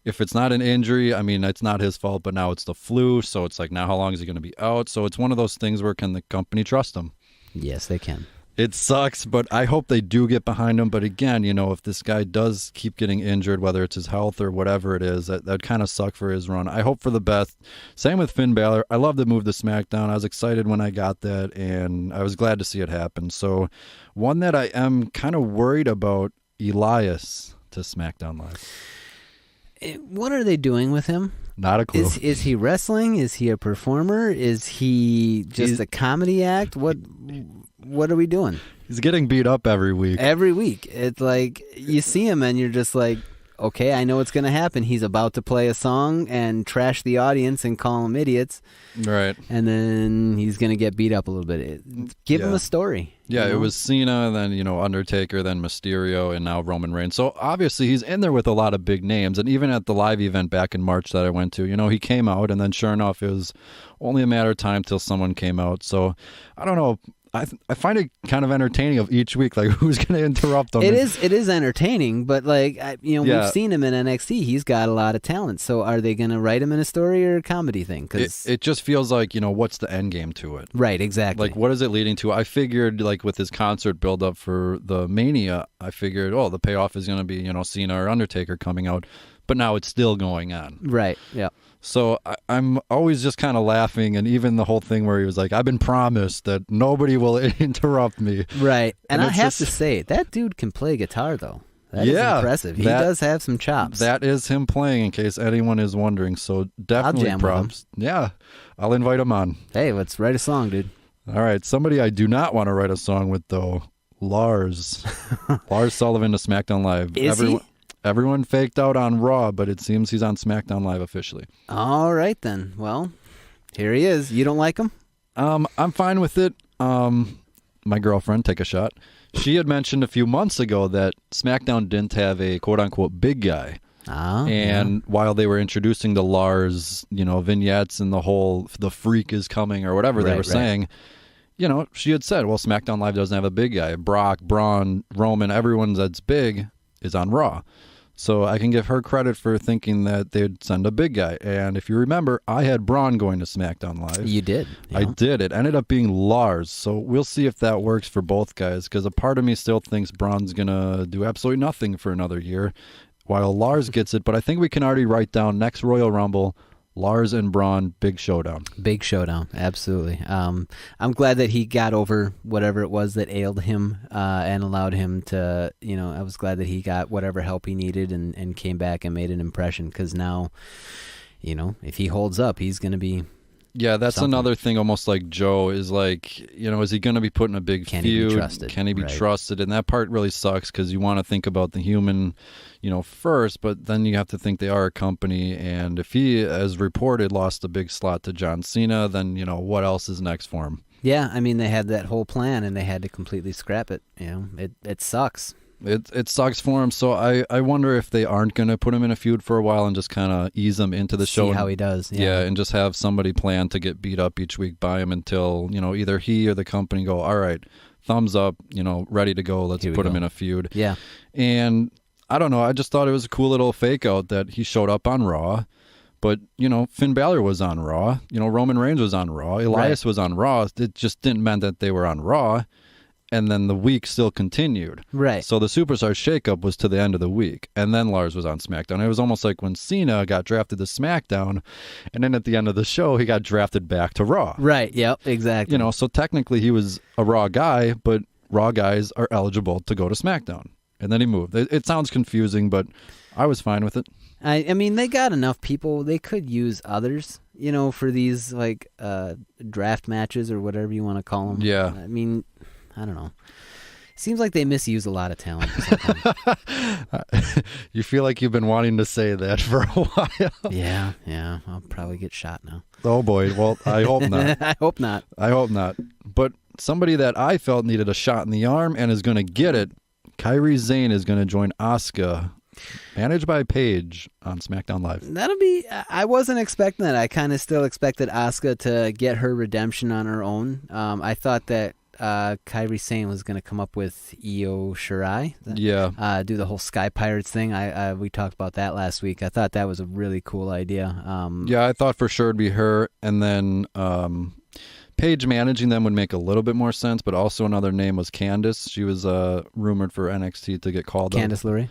if it's not an injury, I mean, it's not his fault, but now it's the flu, so it's like, now how long is he going to be out? So it's one of those things where can the company trust him? Yes, they can. It sucks, but I hope they do get behind him. But again, if this guy does keep getting injured, whether it's his health or whatever it is, that kind of suck for his run. I hope for the best. Same with Finn Balor. I love the move to SmackDown. I was excited when I got that, and I was glad to see it happen. So one that I am kind of worried about, Elias to SmackDown Live. What are they doing with him? Not a clue. Is he wrestling? Is he a performer? Is he just a comedy act? What are we doing? He's getting beat up every week. Every week. It's like you see him and you're just like, okay, I know what's going to happen. He's about to play a song and trash the audience and call them idiots. Right. And then he's going to get beat up a little bit. Give him a story. Yeah, it was Cena, then, Undertaker, then Mysterio, and now Roman Reigns. So obviously he's in there with a lot of big names. And even at the live event back in March that I went to, he came out, and then sure enough, it was only a matter of time till someone came out. So I don't know. I find it kind of entertaining of each week, like who's going to interrupt them. It is entertaining, but like Yeah. we've seen him in NXT. He's got a lot of talent. So are they going to write him in a story or a comedy thing? Because It just feels like, what's the end game to it? right, exactly. Like, what is it leading to? I figured, like, with his concert build-up for the Mania, I figured, the payoff is going to be, Cena or Undertaker coming out. But now it's still going on. Right. Yeah. So I'm always just kind of laughing, and even the whole thing where he was like, I've been promised that nobody will interrupt me. Right. And I it's have just- to say, that dude can play guitar, though. That is Yeah, impressive. He that- does have some chops. That is him playing, in case anyone is wondering. So definitely jam with him. props. Yeah, I'll invite him on. Hey, let's write a song, dude. All right, somebody I do not want to write a song with, though, Lars. Lars Sullivan to SmackDown Live. Is he? Everyone faked out on Raw, but it seems he's on SmackDown Live officially. All right, then. Well, here he is. You don't like him? I'm fine with it. My girlfriend, take a shot. She had mentioned a few months ago that SmackDown didn't have a quote-unquote big guy. And while they were introducing the Lars, vignettes and the freak is coming or whatever they were saying, she had said, well, SmackDown Live doesn't have a big guy. Brock, Braun, Roman, everyone that's big is on Raw. So I can give her credit for thinking that they'd send a big guy. And if you remember, I had Braun going to SmackDown Live. You did. I did. It ended up being Lars. So we'll see if that works for both guys, because a part of me still thinks Braun's going to do absolutely nothing for another year while Lars gets it. But I think we can already write down next Royal Rumble, Lars and Braun, big showdown. Big showdown, absolutely. I'm glad that he got over whatever it was that ailed him and allowed him to, I was glad that he got whatever help he needed and came back and made an impression, because now, if he holds up, he's going to be Yeah, that's something. another thing, almost like Joe, is like, is he going to be put in a big Can he be feud? trusted? Can he be Right. trusted? And that part really sucks, because you want to think about the human, first, but then you have to think they are a company. And if he, as reported, lost a big slot to John Cena, then, what else is next for him? Yeah, I mean, they had that whole plan and they had to completely scrap it. It sucks. It sucks for him. So I wonder if they aren't going to put him in a feud for a while and just kind of ease him into the show. See how he does. Yeah, and just have somebody plan to get beat up each week by him until, either he or the company go, all right, thumbs up, ready to go. Let's Here we put him go. in a feud. Yeah. And I don't know. I just thought it was a cool little fake out that he showed up on Raw. But, Finn Balor was on Raw. Roman Reigns was on Raw. Elias was on Raw. It just didn't mean that they were on Raw. And then the week still continued. Right. So the Superstar Shakeup was to the end of the week. And then Lars was on SmackDown. It was almost like when Cena got drafted to SmackDown. And then at the end of the show, he got drafted back to Raw. Right. Yep. Exactly. So technically he was a Raw guy, but Raw guys are eligible to go to SmackDown. And then he moved. It sounds confusing, but I was fine with it. I mean, they got enough people. They could use others, for these like draft matches or whatever you want to call them. Yeah. I mean, I don't know. Seems like they misuse a lot of talent sometimes. You feel like you've been wanting to say that for a while. Yeah. I'll probably get shot now. Oh, boy. Well, I hope not. I hope not. I hope not. But somebody that I felt needed a shot in the arm and is going to get it, Kairi Sane is going to join Asuka, managed by Paige, on SmackDown Live. That'll be. I wasn't expecting that. I kind of still expected Asuka to get her redemption on her own. I thought that Kairi Sane was going to come up with Io Shirai. Yeah. Do the whole Sky Pirates thing. We talked about that last week. I thought that was a really cool idea. Yeah, I thought for sure it'd be her, and then Paige managing them would make a little bit more sense, but also another name was Candice. She was rumored for NXT to get called up. Candice LeRae.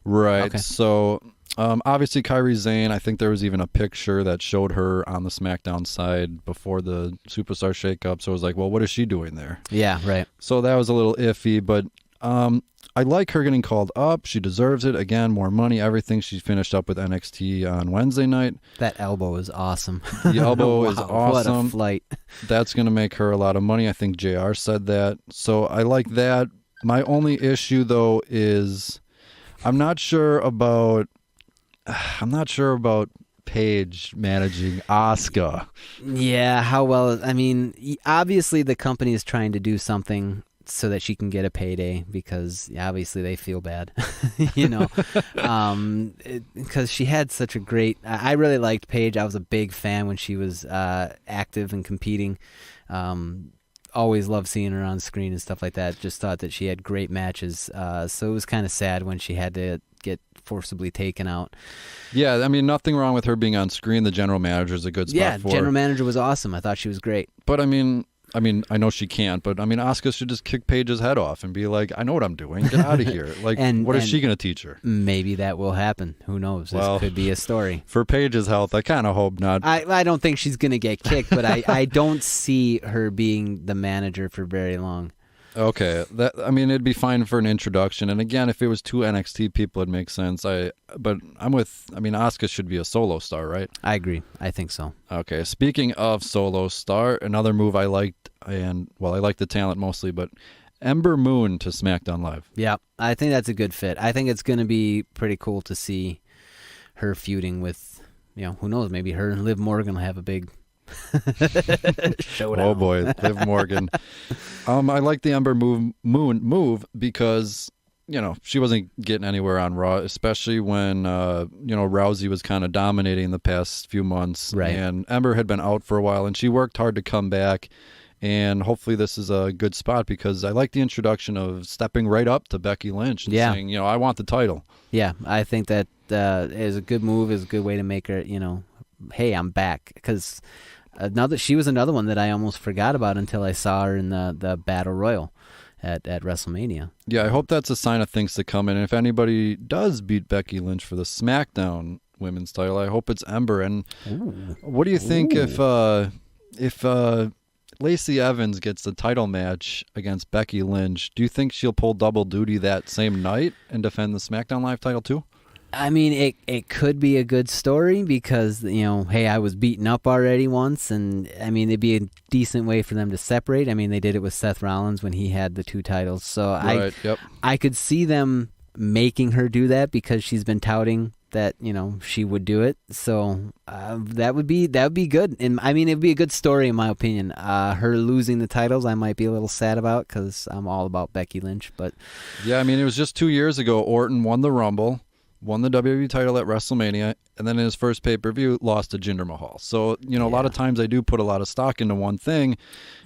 Right. Okay. So obviously Kairi Sane, I think there was even a picture that showed her on the SmackDown side before the Superstar Shakeup. So it was like, well, what is she doing there? Yeah, right. So that was a little iffy, but I like her getting called up. She deserves it. Again, more money, everything. She finished up with NXT on Wednesday night. That elbow is awesome. The elbow is Wow, awesome. What a flight. That's going to make her a lot of money. I think JR said that. So I like that. My only issue, though, is I'm not sure about Paige managing Asuka. Yeah, how well? I mean, obviously the company is trying to do something so that she can get a payday, because obviously they feel bad, because she had such a great. I really liked Paige. I was a big fan when she was active and competing. always loved seeing her on screen and stuff like that. Just thought that she had great matches. So it was kind of sad when she had to get forcibly taken out. Yeah, I mean, nothing wrong with her being on screen. The general manager is a good spot for her. General manager was awesome. I thought she was great. But I mean, I know she can't, but I mean, Asuka should just kick Paige's head off and be like, I know what I'm doing. Get out of here. Like, what is she going to teach her? Maybe that will happen. Who knows? This could be a story. For Paige's health, I kind of hope not. I don't think she's going to get kicked, but I don't see her being the manager for very long. Okay, it'd be fine for an introduction, and again, if it was two NXT people, it'd make sense. Asuka should be a solo star, right? I agree. I think so. Okay, speaking of solo star, another move I liked, I like the talent mostly, but Ember Moon to SmackDown Live. Yeah, I think that's a good fit. I think it's going to be pretty cool to see her feuding with, who knows, maybe her and Liv Morgan will have a big showdown. Oh boy, Liv Morgan. I like the Ember Moon move because she wasn't getting anywhere on Raw, especially when Rousey was kind of dominating the past few months, right? And Ember had been out for a while, and she worked hard to come back. And hopefully this is a good spot because I like the introduction of stepping right up to Becky Lynch and saying, I want the title. Yeah, I think that is a good move. Is a good way to make her, hey, I'm back, because. She was another one that I almost forgot about until I saw her in the Battle Royal at WrestleMania. Yeah, I hope that's a sign of things to come. And if anybody does beat Becky Lynch for the SmackDown Women's title, I hope it's Ember. And what do you think if Lacey Evans gets the title match against Becky Lynch? Do you think she'll pull double duty that same night and defend the SmackDown Live title too? I mean, it could be a good story because, hey, I was beaten up already once, and, I mean, it'd be a decent way for them to separate. I mean, they did it with Seth Rollins when he had the 2 titles. So I could see them making her do that because she's been touting that, she would do it. So that would be good. And, I mean, it'd be a good story in my opinion. Her losing the titles I might be a little sad about because I'm all about Becky Lynch. But yeah, I mean, it was just 2 years ago. Orton won the Rumble, won the WWE title at WrestleMania, and then in his first pay-per-view, lost to Jinder Mahal. So, a lot of times I do put a lot of stock into one thing.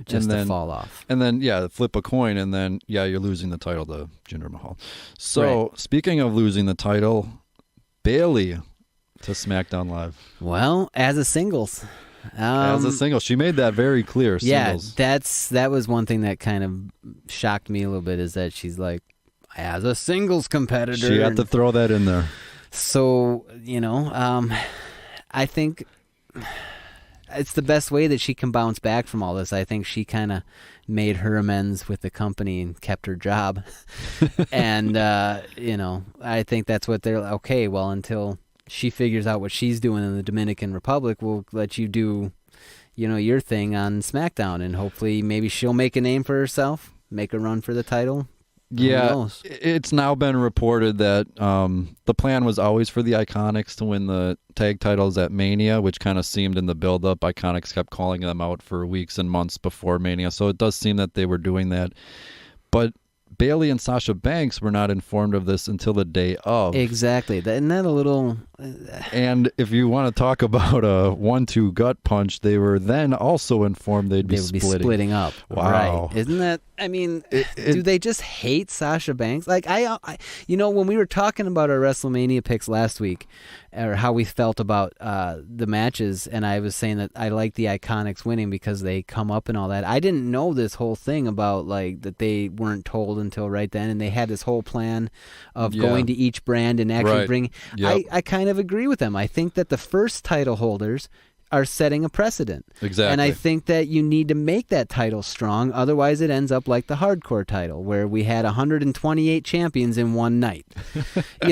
Just and then, to fall off. And then, flip a coin, and then, you're losing the title to Jinder Mahal. So, Speaking of losing the title, Bayley to SmackDown Live. Well, as a singles. She made that very clear. Singles. Yeah, that was one thing that kind of shocked me a little bit, is that she's like, as a singles competitor. She had to throw that in there. So, I think it's the best way that she can bounce back from all this. I think she kind of made her amends with the company and kept her job. And, I think that's what they're okay, well, until she figures out what she's doing in the Dominican Republic, we'll let you do, your thing on SmackDown. And hopefully maybe she'll make a name for herself, make a run for the title. Yeah, it's now been reported that the plan was always for the Iconics to win the tag titles at Mania, which kind of seemed in the build-up. Iconics kept calling them out for weeks and months before Mania, so it does seem that they were doing that. But Bayley and Sasha Banks were not informed of this until the day of. Exactly. Isn't that a little... And if you want to talk about a 1-2 gut punch, they were then also informed they would be splitting up. Wow. Right. Isn't that... I mean, do they just hate Sasha Banks? Like, I when we were talking about our WrestleMania picks last week, or how we felt about the matches, and I was saying that I like the Iconics winning because they come up and all that. I didn't know this whole thing about, like, that they weren't told until right then, and they had this whole plan of going to each brand and actually bringing... Yep. I kind of agree with them. I think that the first title holders are setting a precedent. Exactly. And I think that you need to make that title strong. Otherwise, it ends up like the hardcore title, where we had 128 champions in one night,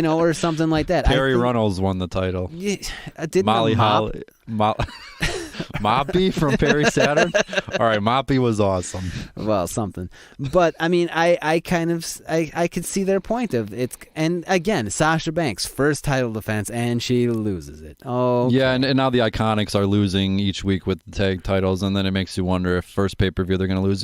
or something like that. Terry Runnels won the title. Yeah, didn't Molly Holly. Moppy from Perry Saturn. All right, Moppy was awesome. Well, something. But I mean, I could see their point of it's. And again, Sasha Banks, first title defense, and she loses it. Oh, okay. Yeah, and now the Iconics are losing each week with the tag titles, and then it makes you wonder if first pay-per-view they're going to lose.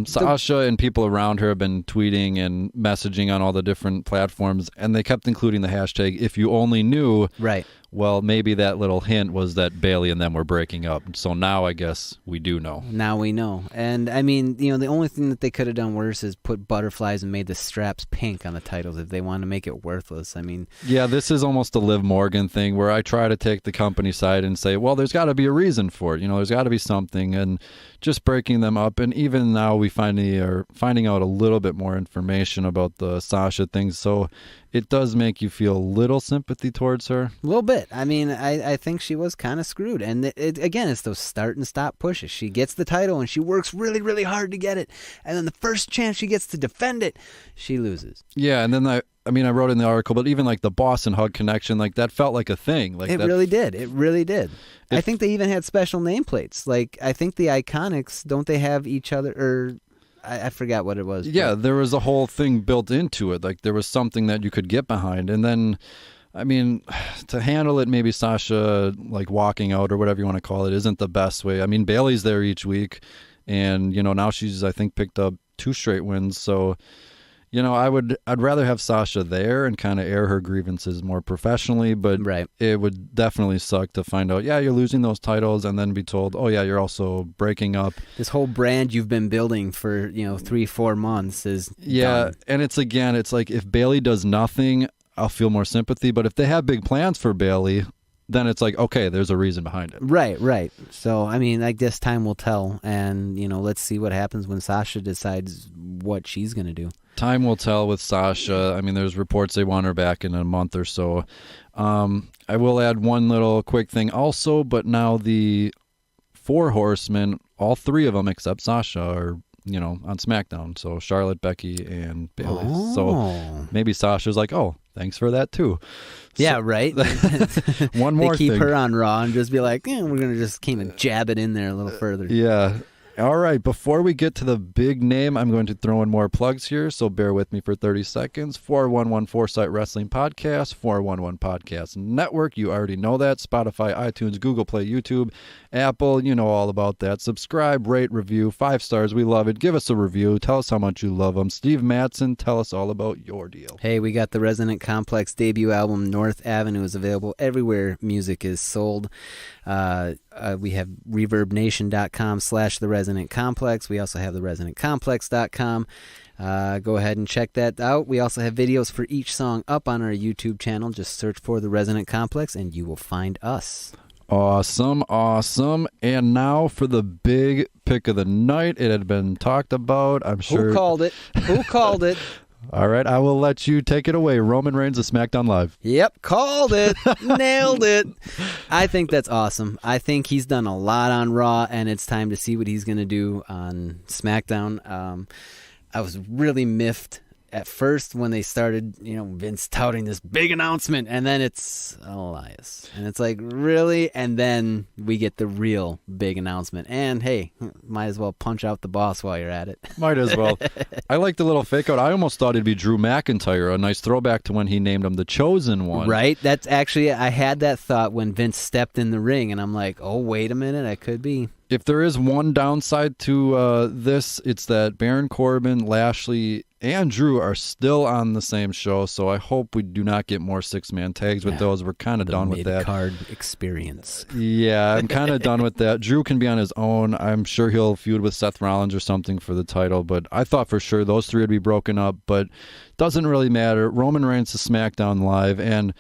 Sasha and people around her have been tweeting and messaging on all the different platforms, and they kept including the hashtag "if you only knew." Right. Well, maybe that little hint was that Bayley and them were breaking up. So now I guess we do know. Now we know. And, I mean, you know, the only thing that they could have done worse is put butterflies and made the straps pink on the titles if they want to make it worthless. I mean... Yeah, this is almost a Liv Morgan thing where I try to take the company side and say, well, there's got to be a reason for it. You know, there's got to be something. And just breaking them up. And even now we finally are finding out a little bit more information about the Sasha thing. So it does make you feel a little sympathy towards her. A little bit. I mean, I think she was kind of screwed. And again, it's those start and stop pushes. She gets the title and she works really, really hard to get it. And then the first chance she gets to defend it, she loses. Yeah, and then I mean, I wrote in the article, but even like the Boss and Hug connection, like that felt like a thing. Like it really did. It really did. I think they even had special nameplates. Like, I think the Iconics, don't they have each other, or I forgot what it was. Yeah, there was a whole thing built into it. Like there was something that you could get behind. And then, I mean, to handle it, maybe Sasha like walking out or whatever you want to call it isn't the best way. I mean, Bayley's there each week, and you know now she's I think picked up 2 straight wins. So, you know, I'd rather have Sasha there and kind of air her grievances more professionally, but right. It would definitely suck to find out, yeah, you're losing those titles and then be told, oh yeah, you're also breaking up. This whole brand you've been building for, 3-4 months is done. And it's like if Bayley does nothing, I'll feel more sympathy, but if they have big plans for Bayley, then it's like, okay, there's a reason behind it. Right. So, I mean, I guess time will tell, and, let's see what happens when Sasha decides what she's going to do. Time will tell with Sasha. I mean, there's reports they want her back in a month or so. I will add one little quick thing also, but now the 4 horsemen, all 3 of them except Sasha are, on SmackDown. So Charlotte, Becky, and Bayley. Oh. So maybe Sasha's like, oh, thanks for that too. Yeah, right. One more thing. They keep thing. her on Raw and just be like, we're going to just kind of jab it in there a little further. Yeah. All right, before we get to the big name, I'm going to throw in more plugs here, so bear with me for 30 seconds. 411 Foresight Wrestling Podcast, 411 Podcast Network, you already know that. Spotify, iTunes, Google Play, YouTube, Apple, you know all about that. Subscribe, rate, review, 5 stars, we love it. Give us a review, tell us how much you love them. Steve Madsen, tell us all about your deal. Hey, we got the Resonant Complex debut album, North Avenue, is available everywhere music is sold. We have ReverbNation.com/The Resonant Complex. We also have TheResonantComplex.com. Go ahead and check that out. We also have videos for each song up on our YouTube channel. Just search for The Resonant Complex and you will find us. Awesome. And now for the big pick of the night. It had been talked about, I'm sure. Who called it? All right, I will let you take it away. Roman Reigns of SmackDown Live. Yep, called it. Nailed it. I think that's awesome. I think he's done a lot on Raw, and it's time to see what he's going to do on SmackDown. I was really miffed at first when they started, Vince touting this big announcement, and then it's Elias. And it's like, really? And then we get the real big announcement. And, hey, might as well punch out the boss while you're at it. Might as well. I like the little fake out. I almost thought it'd be Drew McIntyre, a nice throwback to when he named him the Chosen One. Right? That's actually, I had that thought when Vince stepped in the ring, and I'm like, oh, wait a minute, I could be. If there is one downside to this, it's that Baron Corbin, Lashley, and Drew are still on the same show, so I hope we do not get more 6-man tags with those. We're kind of done with that. Mid-card experience. Yeah, I'm kind of done with that. Drew can be on his own. I'm sure he'll feud with Seth Rollins or something for the title, but I thought for sure those 3 would be broken up, but doesn't really matter. Roman Reigns to SmackDown Live, and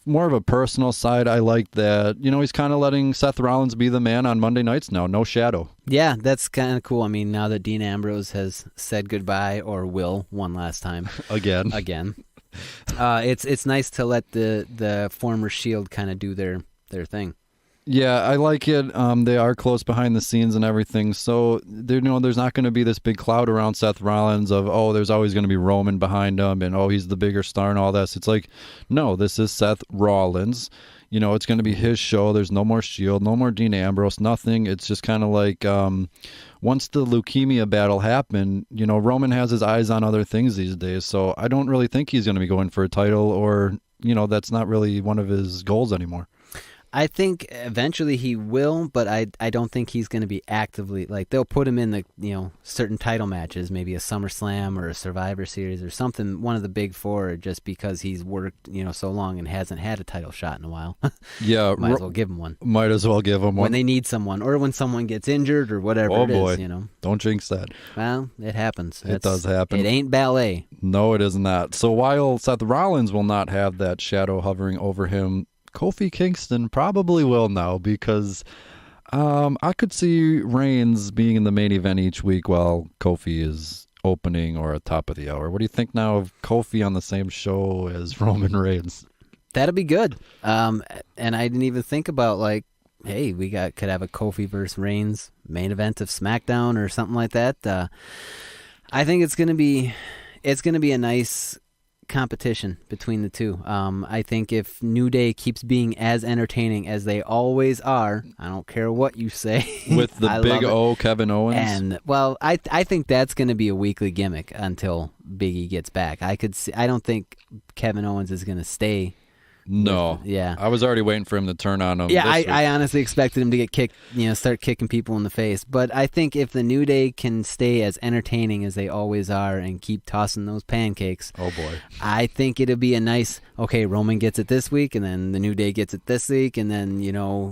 more of a personal side, I like that, he's kind of letting Seth Rollins be the man on Monday nights now. No shadow. Yeah, that's kind of cool. I mean, now that Dean Ambrose has said goodbye, or will one last time. Again. It's nice to let the former Shield kind of do their thing. Yeah, I like it. They are close behind the scenes and everything, so there's not going to be this big cloud around Seth Rollins of, there's always going to be Roman behind him and, he's the bigger star and all this. It's like, no, this is Seth Rollins. It's going to be his show. There's no more Shield, no more Dean Ambrose, nothing. It's just kind of like once the leukemia battle happened, Roman has his eyes on other things these days, so I don't really think he's going to be going for a title or, that's not really one of his goals anymore. I think eventually he will, but I don't think he's going to be actively, like, they'll put him in the, certain title matches, maybe a SummerSlam or a Survivor Series or something, one of the big four, just because he's worked, so long and hasn't had a title shot in a while. Yeah. Might as well give him one. Might as well give him one. When they need someone, or when someone gets injured or whatever is, Don't jinx that. Well, it happens. It does happen. It ain't ballet. No, it is not. So while Seth Rollins will not have that shadow hovering over him, Kofi Kingston probably will now, because I could see Reigns being in the main event each week while Kofi is opening or at top of the hour. What do you think now of Kofi on the same show as Roman Reigns? That'd be good. And I didn't even think about, like, hey, could have a Kofi versus Reigns main event of SmackDown or something like that. I think it's gonna be a nice competition between the two. I think if New Day keeps being as entertaining as they always are, I don't care what you say. With the big O, Kevin Owens? And, well, I think that's going to be a weekly gimmick until Big E gets back. I don't think Kevin Owens is going to stay. No. Yeah. I was already waiting for him to turn on him. Yeah, I honestly expected him to get kicked, start kicking people in the face. But I think if the New Day can stay as entertaining as they always are and keep tossing those pancakes, oh boy, I think it'll be a nice, okay, Roman gets it this week, and then the New Day gets it this week, and then,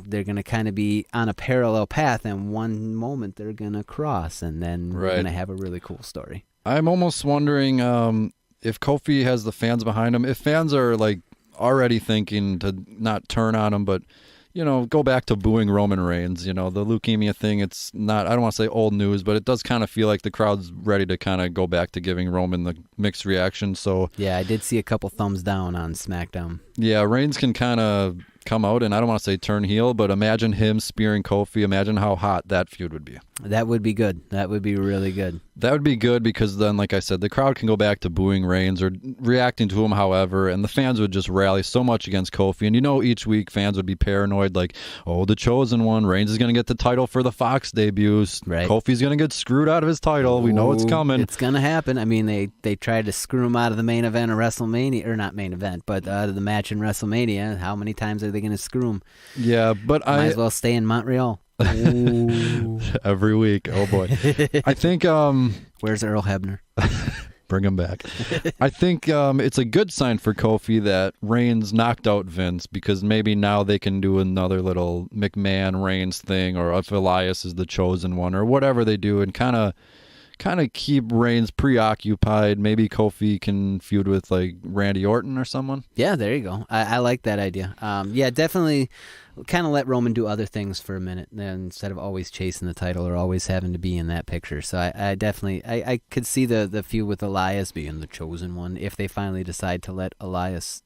they're going to kind of be on a parallel path, and one moment they're going to cross, and then we're going to have a really cool story. I'm almost wondering if Kofi has the fans behind him, if fans are like already thinking to not turn on him, but go back to booing Roman Reigns. The leukemia thing, it's not, I don't want to say old news, but it does kind of feel like the crowd's ready to kind of go back to giving Roman the mixed reaction. So yeah, I did see a couple thumbs down on SmackDown. Yeah, Reigns can kind of come out, and I don't want to say turn heel, but imagine him spearing Kofi. Imagine how hot that feud would be. That would be good. That would be really good. That would be good, because then, like I said, the crowd can go back to booing Reigns or reacting to him however, and the fans would just rally so much against Kofi. And each week fans would be paranoid, like, oh, the chosen one, Reigns is going to get the title for the Fox debuts. Right. Kofi's going to get screwed out of his title. We know it's coming. It's going to happen. I mean, they tried to screw him out of the main event of WrestleMania, or not main event, but out of the match in WrestleMania. How many times are they going to screw him? Yeah, but Might as well stay in Montreal. Every week. Oh boy. I think where's Earl Hebner? Bring him back. I think it's a good sign for Kofi that Reigns knocked out Vince, because maybe now they can do another little McMahon Reigns thing, or if Elias is the chosen one, or whatever they do, and kind of keep Reigns preoccupied. Maybe Kofi can feud with like Randy Orton or someone. Yeah, there you go. I like that idea. Yeah, definitely kind of let Roman do other things for a minute, instead of always chasing the title or always having to be in that picture. So I definitely I could see the feud with Elias being the chosen one if they finally decide to let Elias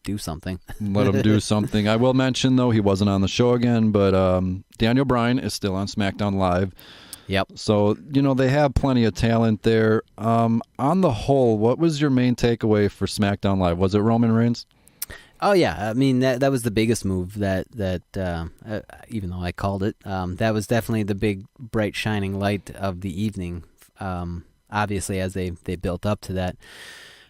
do something. Let him do something. I will mention, though, he wasn't on the show again, but Daniel Bryan is still on SmackDown Live. Yep. So, they have plenty of talent there. On the whole, what was your main takeaway for SmackDown Live? Was it Roman Reigns? Oh, yeah. I mean, that was the biggest move that even though I called it, that was definitely the big, bright, shining light of the evening, obviously, as they built up to that.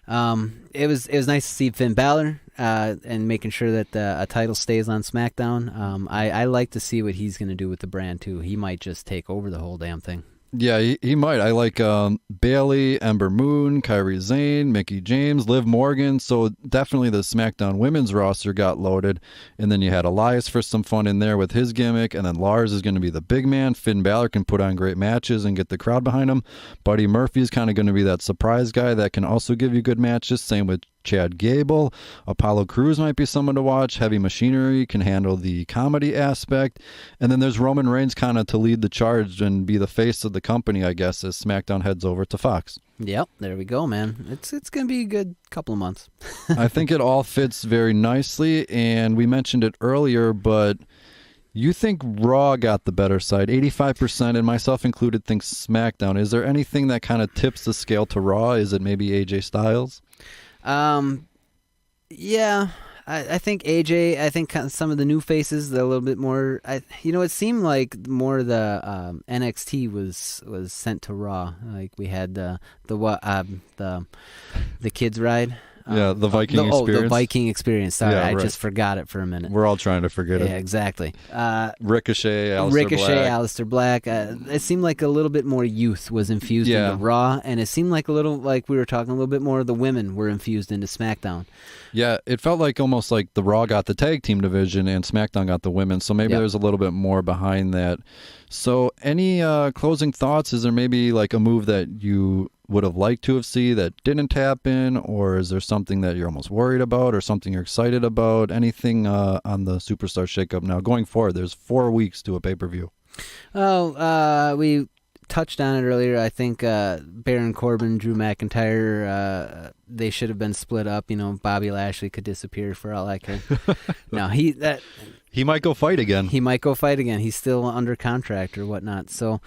It was nice to see Finn Balor and making sure that a title stays on SmackDown. I like to see what he's going to do with the brand, too. He might just take over the whole damn thing. Yeah, he might. I like Bayley, Ember Moon, Kairi Sane, Mickie James, Liv Morgan. So definitely the SmackDown women's roster got loaded. And then you had Elias for some fun in there with his gimmick. And then Lars is going to be the big man. Finn Balor can put on great matches and get the crowd behind him. Buddy Murphy is kind of going to be that surprise guy that can also give you good matches. Same with Chad Gable. Apollo Crews might be someone to watch. Heavy Machinery can handle the comedy aspect. And then there's Roman Reigns kind of to lead the charge and be the face of the company, I guess, as SmackDown heads over to Fox. Yep, there we go, man. It's going to be a good couple of months. I think it all fits very nicely, and we mentioned it earlier, but you think Raw got the better side. 85%, and myself included, think SmackDown. Is there anything that kind of tips the scale to Raw? Is it maybe AJ Styles? Yeah, I think AJ, I think some of the new faces, they're a little bit more, it seemed like more the NXT was sent to Raw. Like we had the kids ride. Yeah, the Viking experience. The Viking experience. Sorry, Yeah, I right. just forgot it for a minute. We're all trying to forget Yeah, it. exactly. Ricochet, Aleister Black. It seemed like a little bit more youth was infused into Raw, and it seemed like a little, like we were talking, a little bit more of the women were infused into SmackDown. Yeah, it felt like almost like the Raw got the tag team division and SmackDown got the women, so maybe there's a little bit more behind that. So any closing thoughts? Is there maybe like a move that you would have liked to have seen that didn't happen, or is there something that you're almost worried about or something you're excited about? Anything on the Superstar Shakeup now going forward? There's 4 weeks to a pay-per-view. Oh, we touched on it earlier. I think Baron Corbin, Drew McIntyre, they should have been split up. You know, Bobby Lashley could disappear for all I care. No, he might go fight again. He might go fight again. He's still under contract or whatnot. So,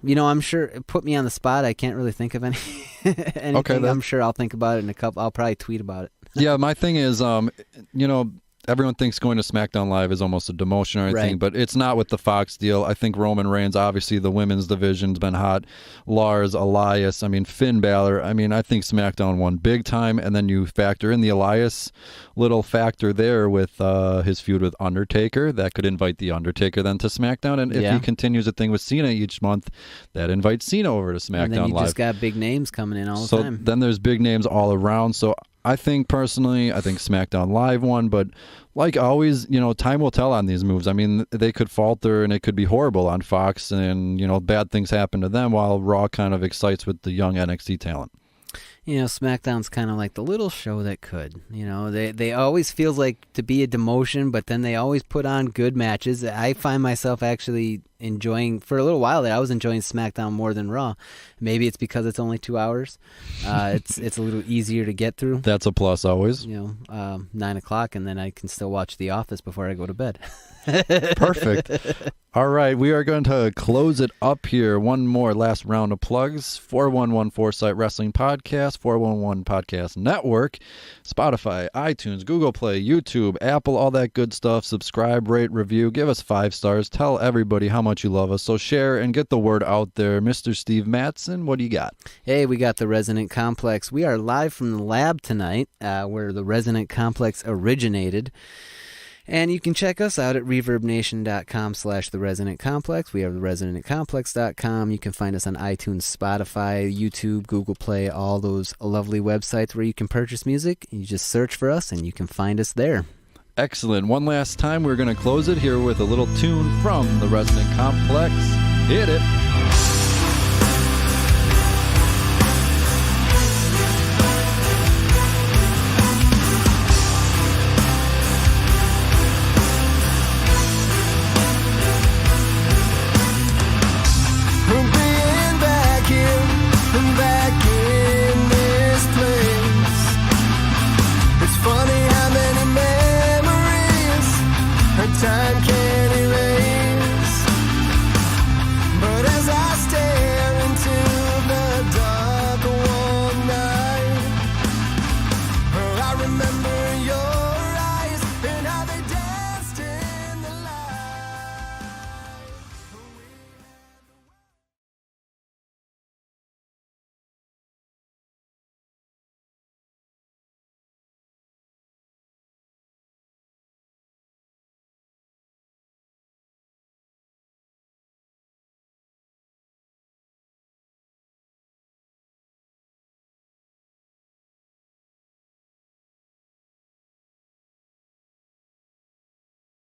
you know, I'm sure, put me on the spot. I can't really think of anything. Okay, I'm sure I'll think about it in a couple. I'll probably tweet about it. Yeah, my thing is, you know, everyone thinks going to SmackDown Live is almost a demotion or anything, but it's not with the Fox deal. I think Roman Reigns, obviously the women's division's been hot. Lars, Elias, I mean, Finn Balor. I mean, I think SmackDown won big time, and then you factor in the Elias little factor there with his feud with Undertaker. That could invite the Undertaker then to SmackDown, and if he continues a thing with Cena each month, that invites Cena over to SmackDown and then you Live. Just got big names coming in all the so time. Then there's big names all around, so I think personally, I think SmackDown Live won, but like always, you know, time will tell on these moves. I mean, they could falter and it could be horrible on Fox, and, you know, bad things happen to them while Raw kind of excites with the young NXT talent. You know, SmackDown's kind of like the little show that could. You know, they always feels like to be a demotion, but then they always put on good matches. I find myself actually enjoying, for a little while there, I was enjoying SmackDown more than Raw. Maybe it's because it's only 2 hours. It's a little easier to get through. That's a plus always. You know, 9 o'clock, and then I can still watch The Office before I go to bed. Perfect. All right, we are going to close it up here. One more last round of plugs. 411 Foresight Wrestling Podcast, 411 Podcast Network, Spotify, iTunes, Google Play, YouTube, Apple, all that good stuff. Subscribe, rate, review, give us 5 stars. Tell everybody how much you love us. So share and get the word out there. Mr. Steve Madsen, what do you got? Hey, we got the Resonant Complex. We are live from the lab tonight, where the Resonant Complex originated. And you can check us out at ReverbNation.com/The Resonant Complex. We have ResonantComplex.com. You can find us on iTunes, Spotify, YouTube, Google Play, all those lovely websites where you can purchase music. You just search for us and you can find us there. Excellent. One last time, we're going to close it here with a little tune from the Resonant Complex. Hit it.